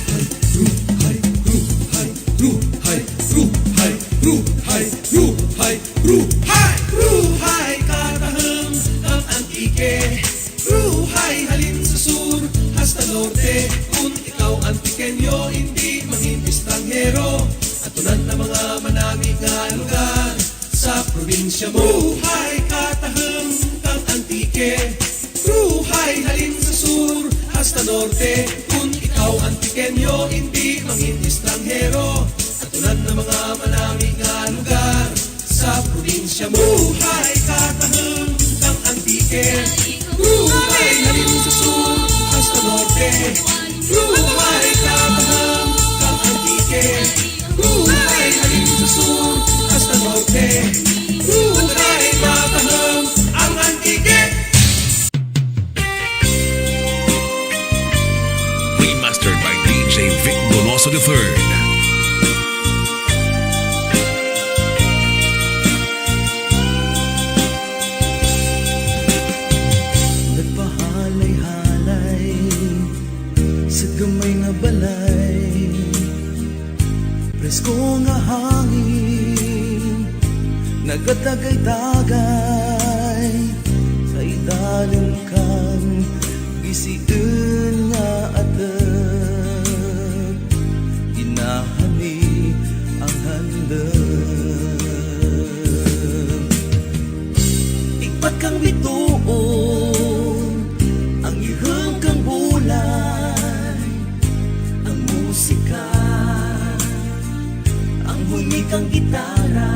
Ruhay, ruhay, ruhay, ruhay, ruhay, ruhay, ruhay, ruhay, katahang ang Antique. Ruhay halin sa sur hasta norte. Kung ikaw Antiqueño, hindi mangin estranghero. At tulad ng mga manamig nga lugar sa probinsya mo. Ruhay, katahang ang Antique. Ruhay halin sa sur hasta norte. Kung ikaw Antiqueño, hindi mangin estranghero. At tulad ng mga manamig nga lugar sa probinsya mo. Ruhay, katahang ang Antique. Ruhay halin sa sur hasta norte. Ruhay, katahang ang Antique. Ruhay halin sa sur hasta norte. Ruhay, katahang ang Antique. Remastered by DjVicDonosoIII. Nagpahalay-halay sa gamay nga balay, presko nga hangin, nagatagay-tagay sa idalim kang bisiin nga atag, ginahani ang handang. Ikpat kang bituon, ang ihang kang bulay, ang musika, ang huni kang gitara,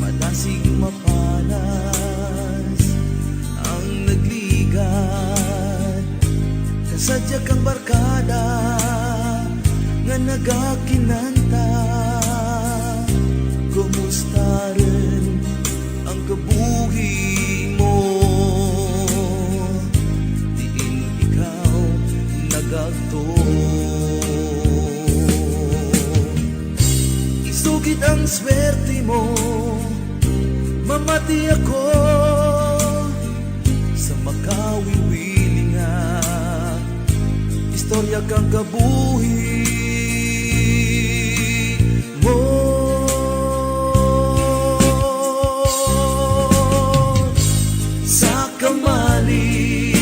madasig mapalas ang nagligad. Kasadya kang barkada nga nagakinanta. Kumusta rin ang kabuhi mo? Diin ikaw nagagto. Isugid ang swerte mo, mamati ako sa makawiwili nga istorya kang kabuhi mo. Sa kamali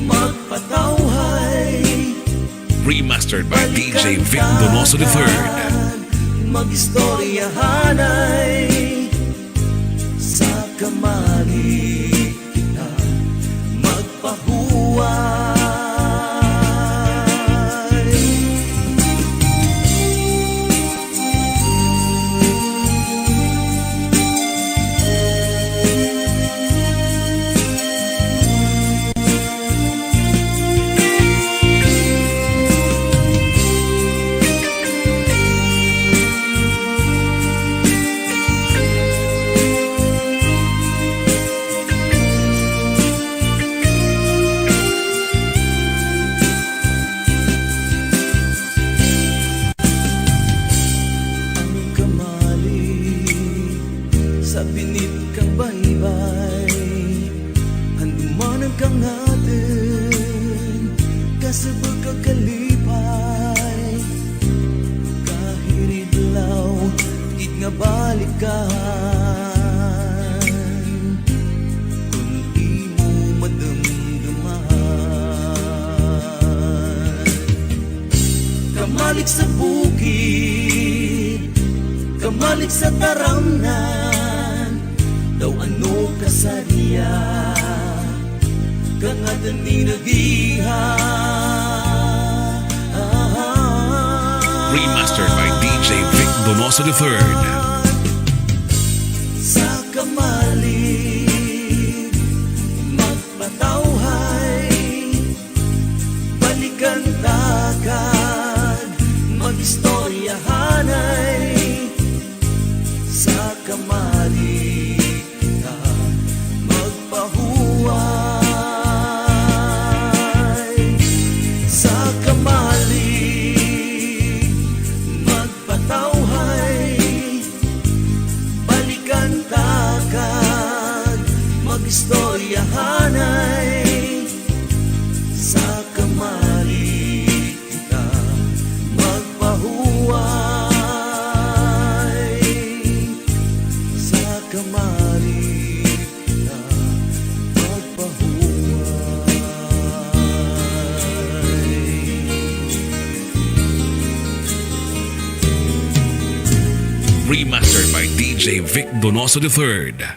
magpatawhay, Remastered by DjVicDonosoIII. Mag-istoryahanay sa kamali kita magpahuway. Sa binit kang baybay, handumanan kang natin, kasabag kang kalipay. Kahiridlaw, tigit nga balikan, kung di mo madamdaman. Kamalik sa bukid, kamalik sa taramnan, daw ano kasariya, kangatan ni nagiha. Donoso III. Sa kamalig magpatawhay, balikan takag magistoryahanay. Sa kamalig ka magpahuway, sa kamalig magpatawhay, balikan takag magistoryahanay. Sa kamalig kita magpahuway, sa kamalig kita magpahuway. Remastered by DjVicDonoso III.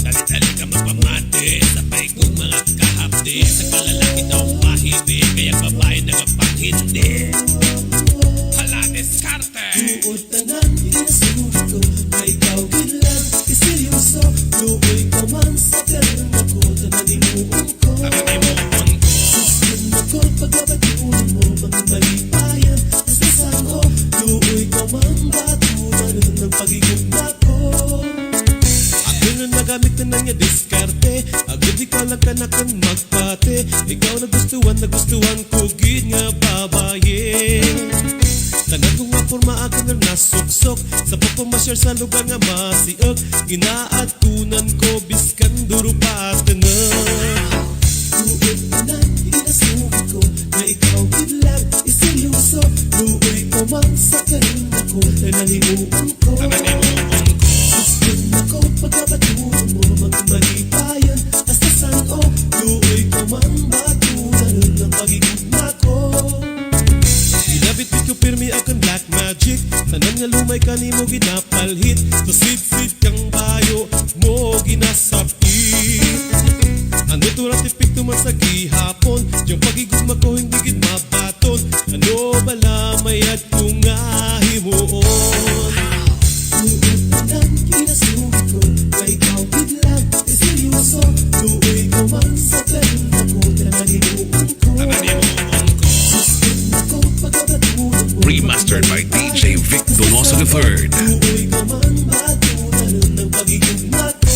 Dali-dali ka magpamati, sabay kong mga kahapdi. Sa kalalaki daw mahimik, kaya babae nagapanghindi. Hala, diskarte! Tuod tanan, inasulit ko, na ikaw biglang iseryoso. Luoy ka man sa kalma ko, tananimuon ko. Susun ako, pagbabatunan mo, mga malipayan, hasta saan o. Luoy ka man, batunan ng pagigugma ko. Ako na nagamit na niya diskarte, agad ikaw lang ka na kang magpate. Ikaw nagustuhan ko, gid nga babae. Tanan ko nga forma ako na nasuksok, sa pagpamasyar sa lugar nga masiok. Ginaatunan ko, biskan duro patangan. Tuod tanan, inasulit ko, na ikaw biglang iseryoso. Luoy ka man sa karinga ko, tananimuon ko. Susun ako, pagkabatunan mo, mga malipayan, hasta saan o. Luoy ka man, batunan ng pagigugma ko. Ginabit-bit ko pirmi akong black magic, tanan nga lumay ka ni mo ginapalhit. Tusid-sid kang bayo mo ginasapit. Ano turang tipik tuman sa gihapon, diyang pagigugma ko hindi gid mabaton. Ano balamayad ko nga himuon. Tuod tanan, inasulit ko, na ikaw biglang iseryoso. Luoy ka man sa karinga ko, tananimuon ko. Susun ako, pagkabatunan mo, Remastered by DjVicDonoso III. luoy ka man, batunan ng pagigugma ko.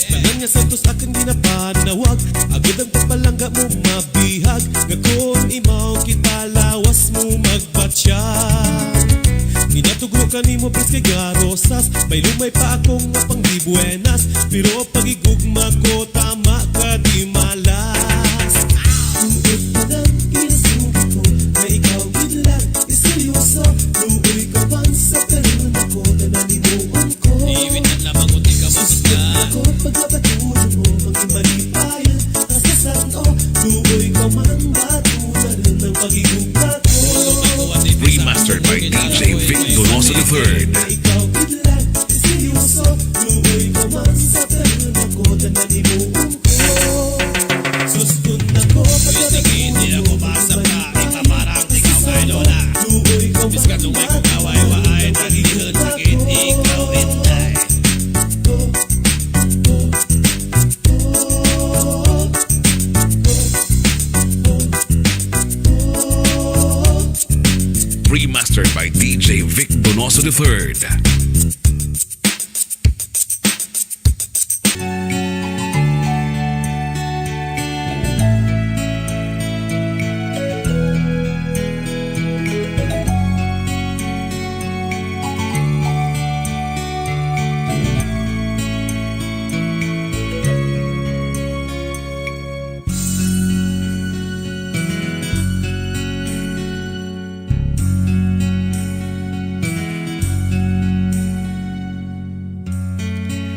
Tanan nga santos akin ginapanawag, agad ang pagpalangga mo mabihag. Nga kung imaw kita lawas mo magbatsyag. Ginatugro ka ni mo pres kay garosas, may lumay pa akong nga pang di buenas. Pero pagigugma ko tama ka di malas. Tuod tanan, inasulit ko, na ikaw biglang iseryoso. Luoy ka man sa karinga ko, tananimuon ko. Susun ako, pagkabatunan mo, mga malipayan, hasta saan o. Luoy ka man, batunan ng pagigugma ko. Remastered by DjVicDonoso III. Na ikaw biglang iseryoso. Luoy ka man sa karinga ko, tananimuon ko. Susun ako, pagkabatunan mo, mga malipayan, hasta saan o. Luoy ka man, batunan ng pagigugma ko. Remastered by DjVicDonoso III.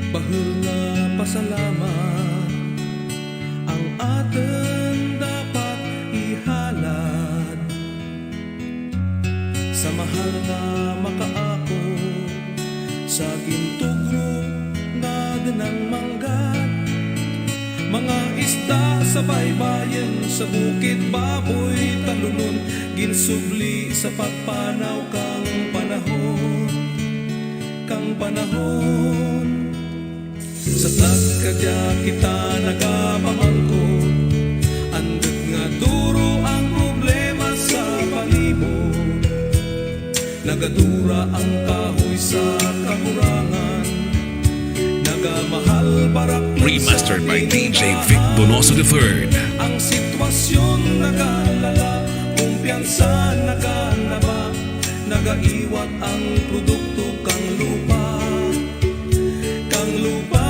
Bahul nga pasalamat ang atin dapat ihalad sa mahal nga makaako sa gintugro nga ganang manggat Mga isda sa baybayin, sa bukid baboy talulon, ginsubli sa pagpanaw kang panahon, kang panahon. Sa tagkadya kita nagapamangkot, andot nga duro ang problema sa panimon. Nagadura ang kahoy sa kakurangan, nagamahal para Remastered by DjVicDonosoIII. ang sitwasyon nagalala, kumpiyansa nagalaba, nagaiwat ang produkto kang lupa, kang lupa.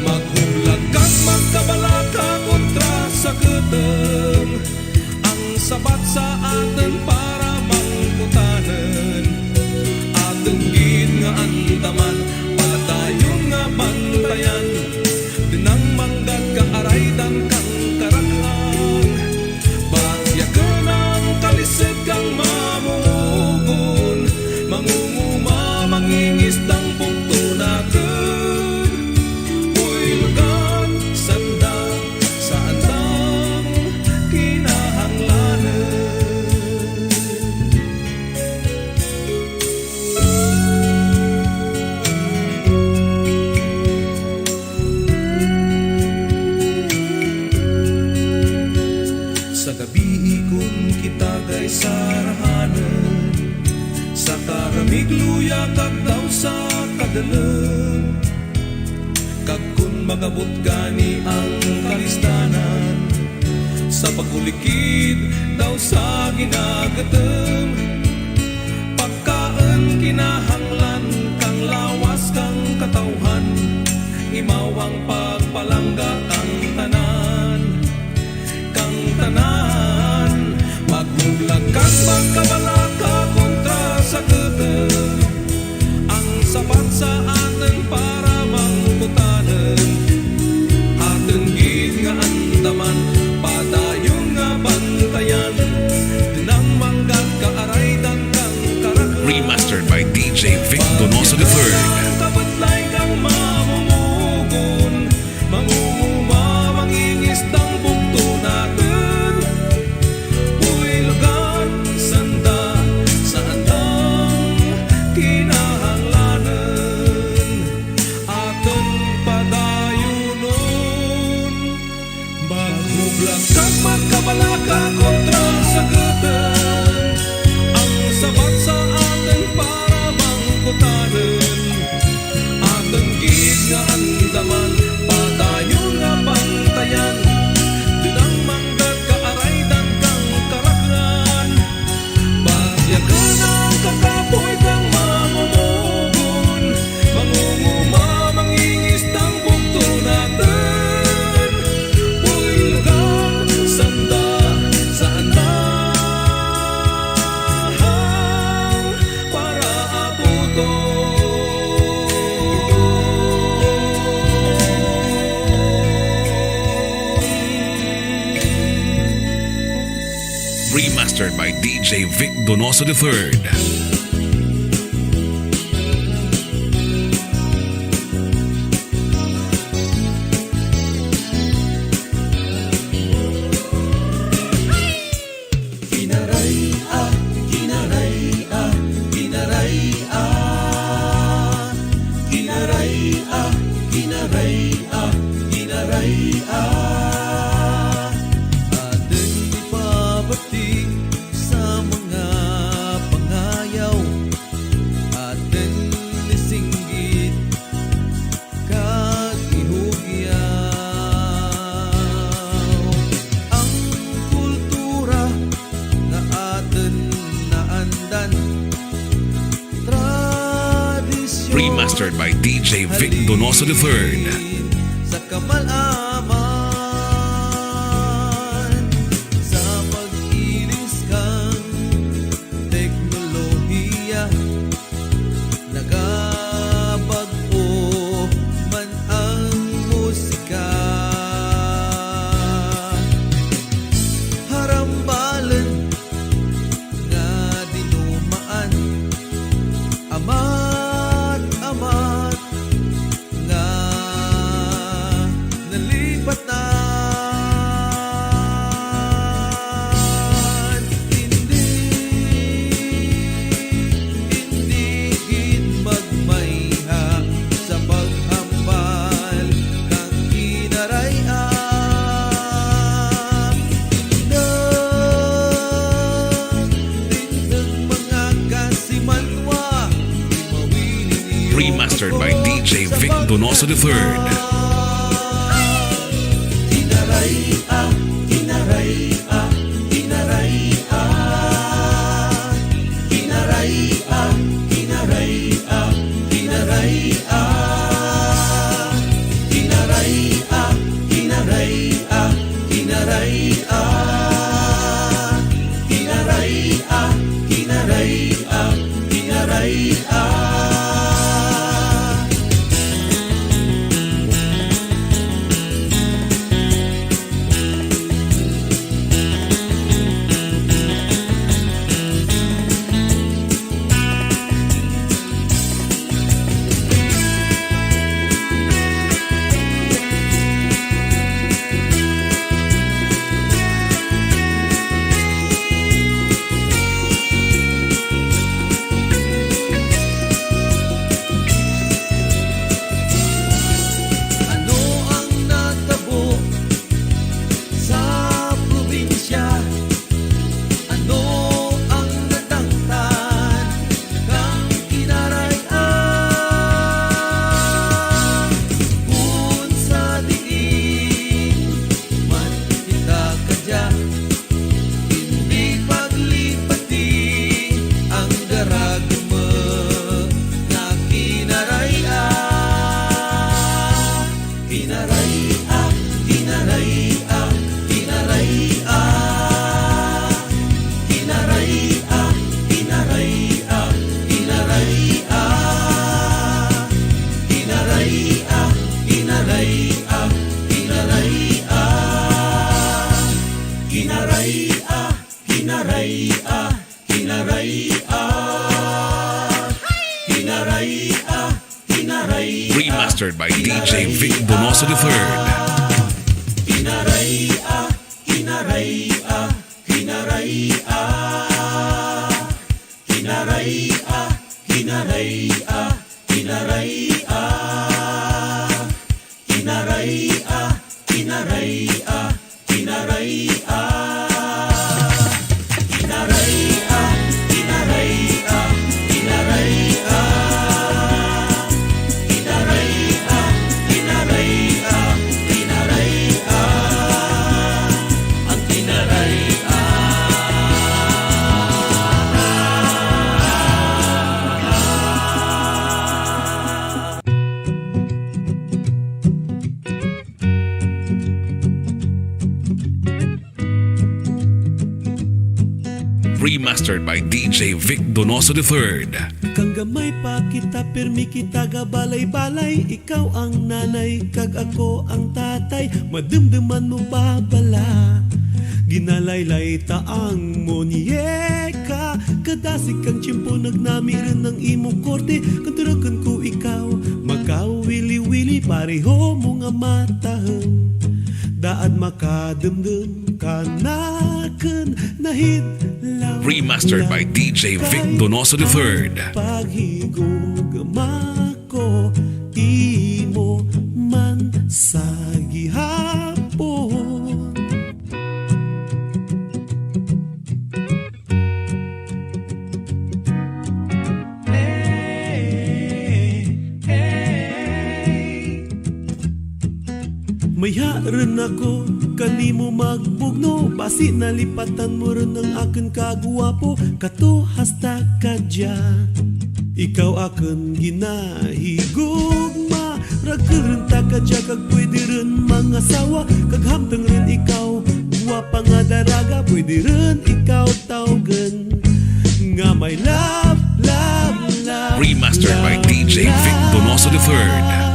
Maghublag kag magkabalaka kontra sa guteng, ang sabat sa atin para mangkutanen, ating gid nga andaman, paladayon nga bantayan, dinang manggad ka araydan kang karakhan, bagyakan ang kalisod kang mamumugon, mangunguma mangingistang bugto natin, uilugan sanda sa andang kinahanglanan. Sa gabi kung kita gay sarahanan, sa karamig luya kag daw sa kadalan, kag kun magabot gani ang kalistanan, sa pagkulikid daw sa ginagatem, pagkaan kinahanglan kang lawas kang katawhan, imawang pagpalangga kang tanan, kang tanan. Magmuglag kag magkabalaka kontra sa guteng, ang sapat sa atin para mangkutanen, atin gid nga andaman, padayon nga bantayan, dinang manggad ka araydan kang karakhan. Remastered by DjVicDonosoIII. Kabadlay kang mamumugon, mangunguma mangingistang bugto natin, uilugan sanda sa andang kinahanglanan, aton padayunon. Maghublag kag magkabalaka kontra sa guteng, ang sabat sa atin para mangkutanen, aton gid nga andaman, padayon nga bantayan, dinang manggad ka araydan kang karakhan, bagyakan ang kakapoy kang mamumugon, mangunguma mangingistang bugto natin, uilugan sanda sa andahang para abuton. Remastered by DjVicDonosoIII. Kinaray-a, Kinaray-a, Kinaray-a, Kinaray-a, Kinaray-a, Kinaray-a. Ating ipabati sa mga pangayaw, ating nisinggit kag ihugyaw, ang kultura na atin naandan, tradisyon Remastered by DjVicDonosoIII. sa kamalaman, sa pag-ilis kang teknolohiya, nagabag-o man ang musika, harambalan nga dinumaan, amat nga nali Remastered by DJ Vic Donoso III. Kinaray-a, Kinaray-a, Kinaray-a. Kinaray-a, Kinaray-a, Kinaray-a. Kinaray-a, Kinaray-a, Kinaray-a. Kinaray-a, Kinaray-a, Kinaray-a. Ano ang natabo sa probinsya? Ano ang natangtan kang Kinaray-a? Kung sa diin man kita kadya, hindi paglipati ang daragma na Kinaray-a. Kinaray-a, Kinaray-a, Kinaray-a. Kinaray-a, Kinaray-a, Kinaray-a. Kinaray-a, Kinaray-a, Kinaray-a. Kinaray-a, Kinaray-a, Kinaray-a. Kinaray-a, Kinaray-a. Remastered by DJ Vic Donoso III. Kinaray-a, Kinaray-a, Kinaray-a. Kinaray-a, Kinaray-a, Kinaray-a. Kinaray-a, Kinaray-a, Kinaray-a. Kinaray-a, Kinaray-a, Kinaray-a. Kinaray-a, Kinaray-a, Kinaray-a. Ang Kinaray-a. Remastered by DJ Vic Donoso III. Kang gamay pa kita, permi kita gabalay-balay. Ikaw ang nanay, kag ako ang tatay. Madumduman mo pa bala. Ginalaylay ta ang monyeka. Kadasig kang tiyempo, nagnamiran ng imong korte. Kanturakan ko ikaw, makawili-wili. Pareho mo nga matahang. Daad makadumdum kanakan nahidlaw. Remastered by DJ Vic Donoso III. Paghigugma ko, imo man sa gihapon. Maya rin ako, kanimo magbugno. Basi nalipatan mo rin ang akin kagwapo. Kato hasta kadya, ikaw akin ginahigugma. Ragkaroon ta kadya, kag pwede rin mga sawa. Kag hamtang rin ikaw, guwapa nga daraga. Pwede rin ikaw tawgan nga may love, love, love. Remastered by DJ Vic Donoso III.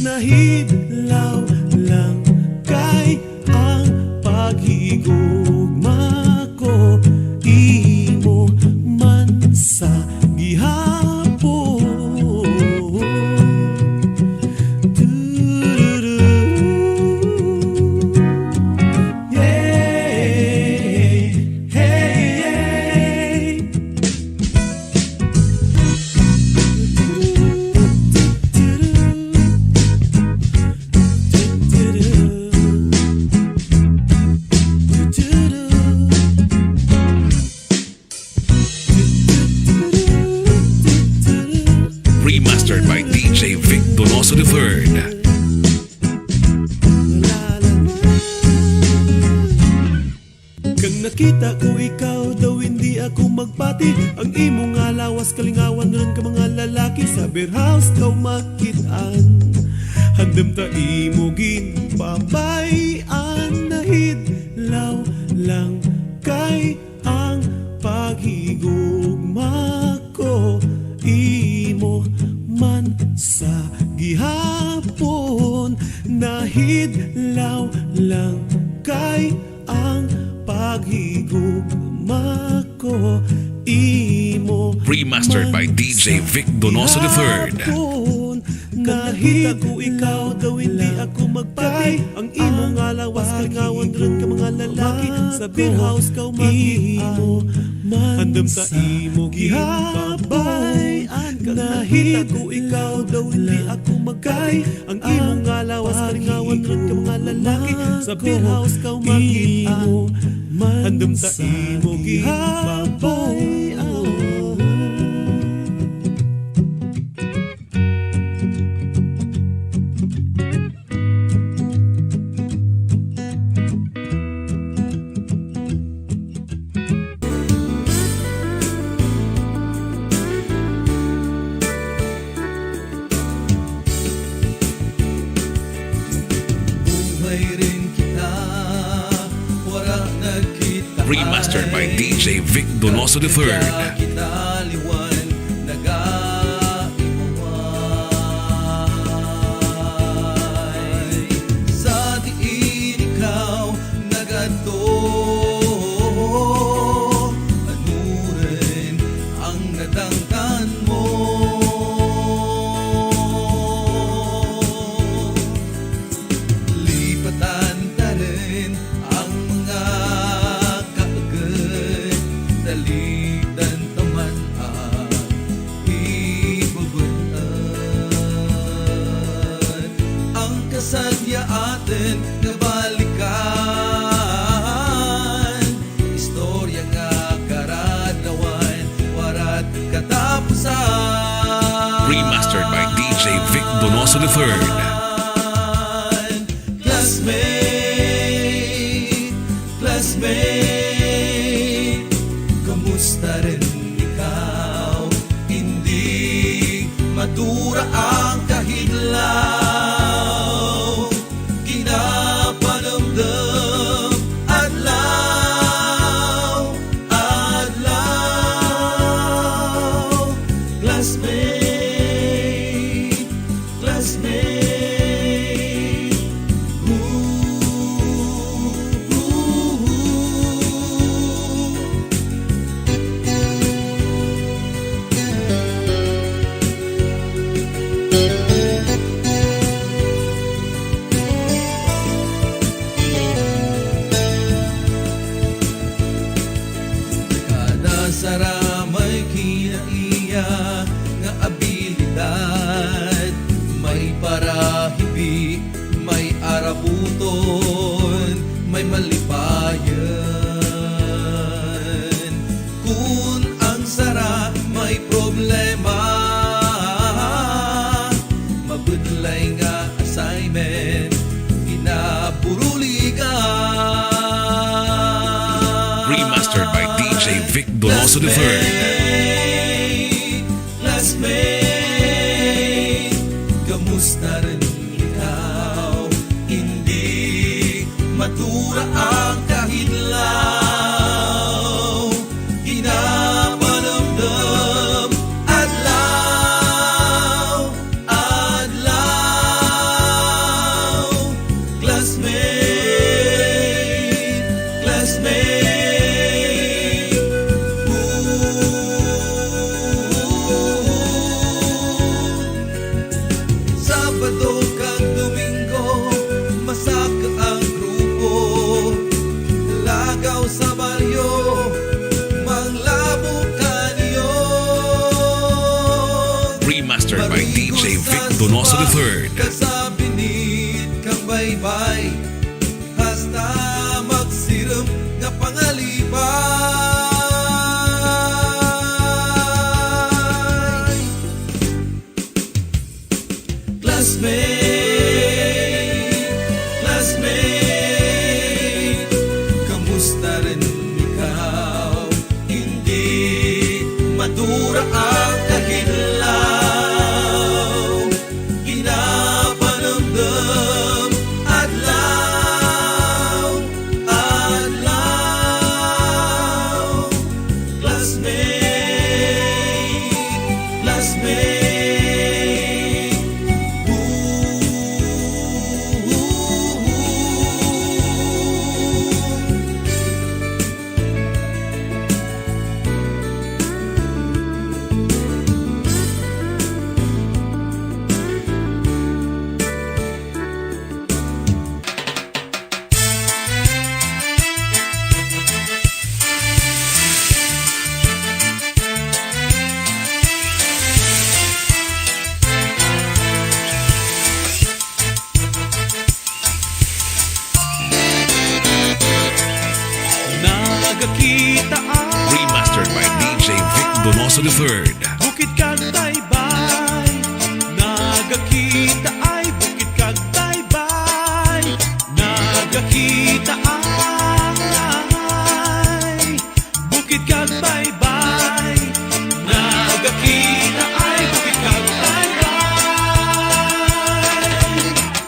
Nahidlaw lang kay ang paghigugma ko, imo man sa gihapon. Tururu. Yeah, hey, hey. Remastered by DJ Vic Donoso III. Kang nakita ko ikaw daw hindi ako magpati. Ang imo nga lawas kalingawan ron ka mga lalaki. Sa beer house kaw makitaan. Handam ta imo gin pabayan. Nahidlaw lang kay ang paghigugma ko. Imo man sa gihapon. Nahidlaw lang kay ang paghigugma ko. Imo Remastered by DJ Vic Donoso III. Nakita ko ikaw daw hindi ako magpati. Ang imo nga lawas kalingawan ron ka mga lalaki. Sa beer house kaw makitaan. Handam sa imo gihapon. Nakita ko ikaw daw hindi ako magpati. Ang imo nga lawas kalingawan ron ka mga lalaki. Sa beer house kaw makitaan. Handam sa imo gihapon. Remastered by DJ Vic Donoso III. Kitaliwan, nag-aiway. Sa diin ikaw nagadto. Ano rin ang nadangkan mo? Lipatan ka rin ang mga dalitan taman at ibabanan ang kasadya atin nga balikan. Istorya nga karadawan, warat katapusan. Remastered by DJ Vic Donoso III. Classmate, classmate, kamusta rin ikaw? Hindi madura ang kahidlaw. Kinapanamdam adlaw, adlaw. Classmate, classmate. Sara may kinaiya nga abilidad. May parahibi, may arabuton, may malipayan. Kung ang Sara may problema, mabudlay nga assignment, ginaburuligan. Remastered by DJ Vic Donoso III. Classmate, kamusta rin ikaw? Hindi matura ang kahidlaw. Kinapanamdam adlaw, adlaw. Classmate, classmate. Sabado kag Domingo, masaka ang grupo. Lagaw sa baryo, manglabo kanyo. Remastered by DJ Vic Donoso III. Kasabinit kang baybay, hasta magsiram nga pangalipay. classmate, kamusta rin ikaw? Hindi madura ang kahilaw, ginapanamdam adlaw, adlaw. Classmate, classmate, nagakita ang Remastered by DjVicDonosoIII. bukid kag taybay. Nagakita ay bukid kag taybay. Nagakita ay bukid kag taybay. Nagakita ay bukid kag taybay.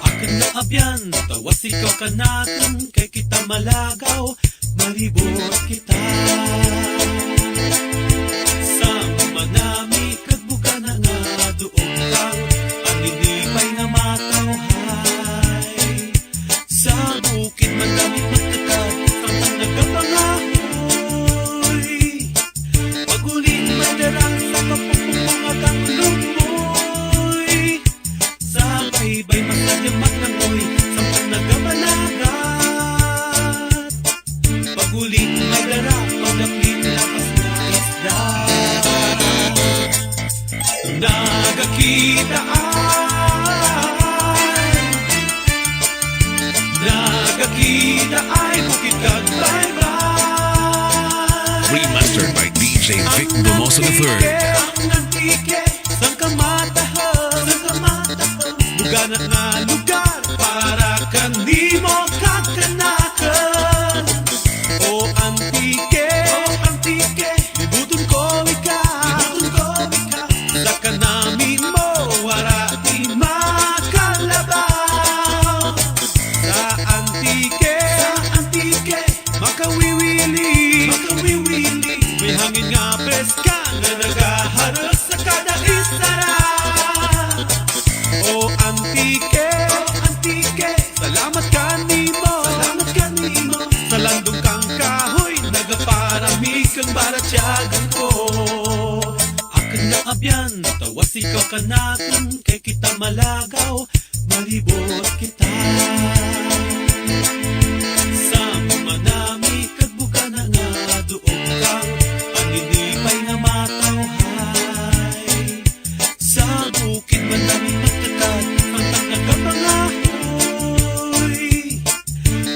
Akin na abyan, tawas ikaw kanakan, kay kita malagaw, malibot kita. Sa manami kagbuka na nga doon kang aninipay na matawhay. Sa bukid manami magtatag, ang nagapangahoy. Pag-uling madarang sa kapupumangakang lumoy. Sa baybay masadyang maglangoy, sa nagabalagat. Pag-uling madara, pag-aplit lakas na isda. Nagakita ay bukid kag taybay. Remastered by DjVicDonosoIII. Ang nantike, sang kamatahang, buganat na lugar, para kanimo kakanakan. O antike, libutun ko ika, sa kanamin mo, wala di makalabaw. Sa antike, makawiwili, may hangin nga peska na nagaharas sa kada isara. O antike, salamat kanimo, sa landong kang kahoy, nagaparamig kang baratyagan ko. Akin na abyan, tawas ikaw kanakan, kay kita malagaw, malibot kita. Sa manami kagbuka na nga doon kang aninipay na matawhay. Sa bukid manami magtatag, ang nagapangahoy.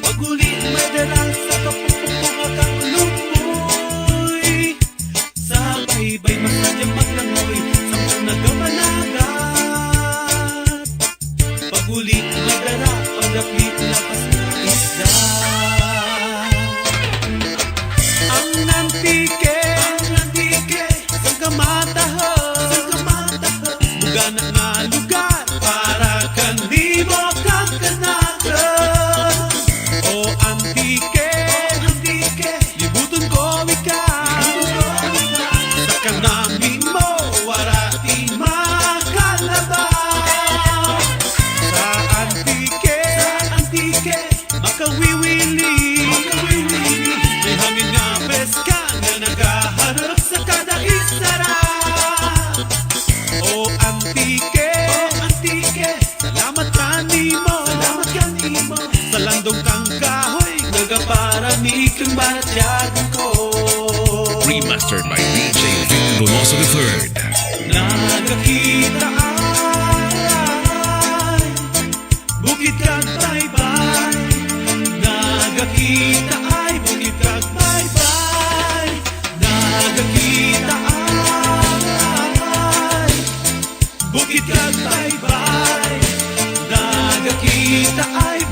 Pag-uling madalang sa kapupumangakang lumoy. Sa baybay masadyang maglangoy, sa nagabalagat. Pag-uling madara, pag-aplit lakas na isda. Ang nantike, sang kamatahang, bugana nga lugar, para kanimo kang kanakan. O antike, libutun ko ika, sa kanamin mo, wala di makalabaw. Sa antike, makawiwili, may hangin nga peska na nagaharap sa kada isara. O antike, salamat kanimo, sa landong kang kahoy, nagaparamig kang baratyagan ko. Remastered by DjVicDonosoIII. Nagakita ay bukid kag taybay. Nagakita ay bukid kag taybay. Nagakita ay bukid kag taybay. kita ay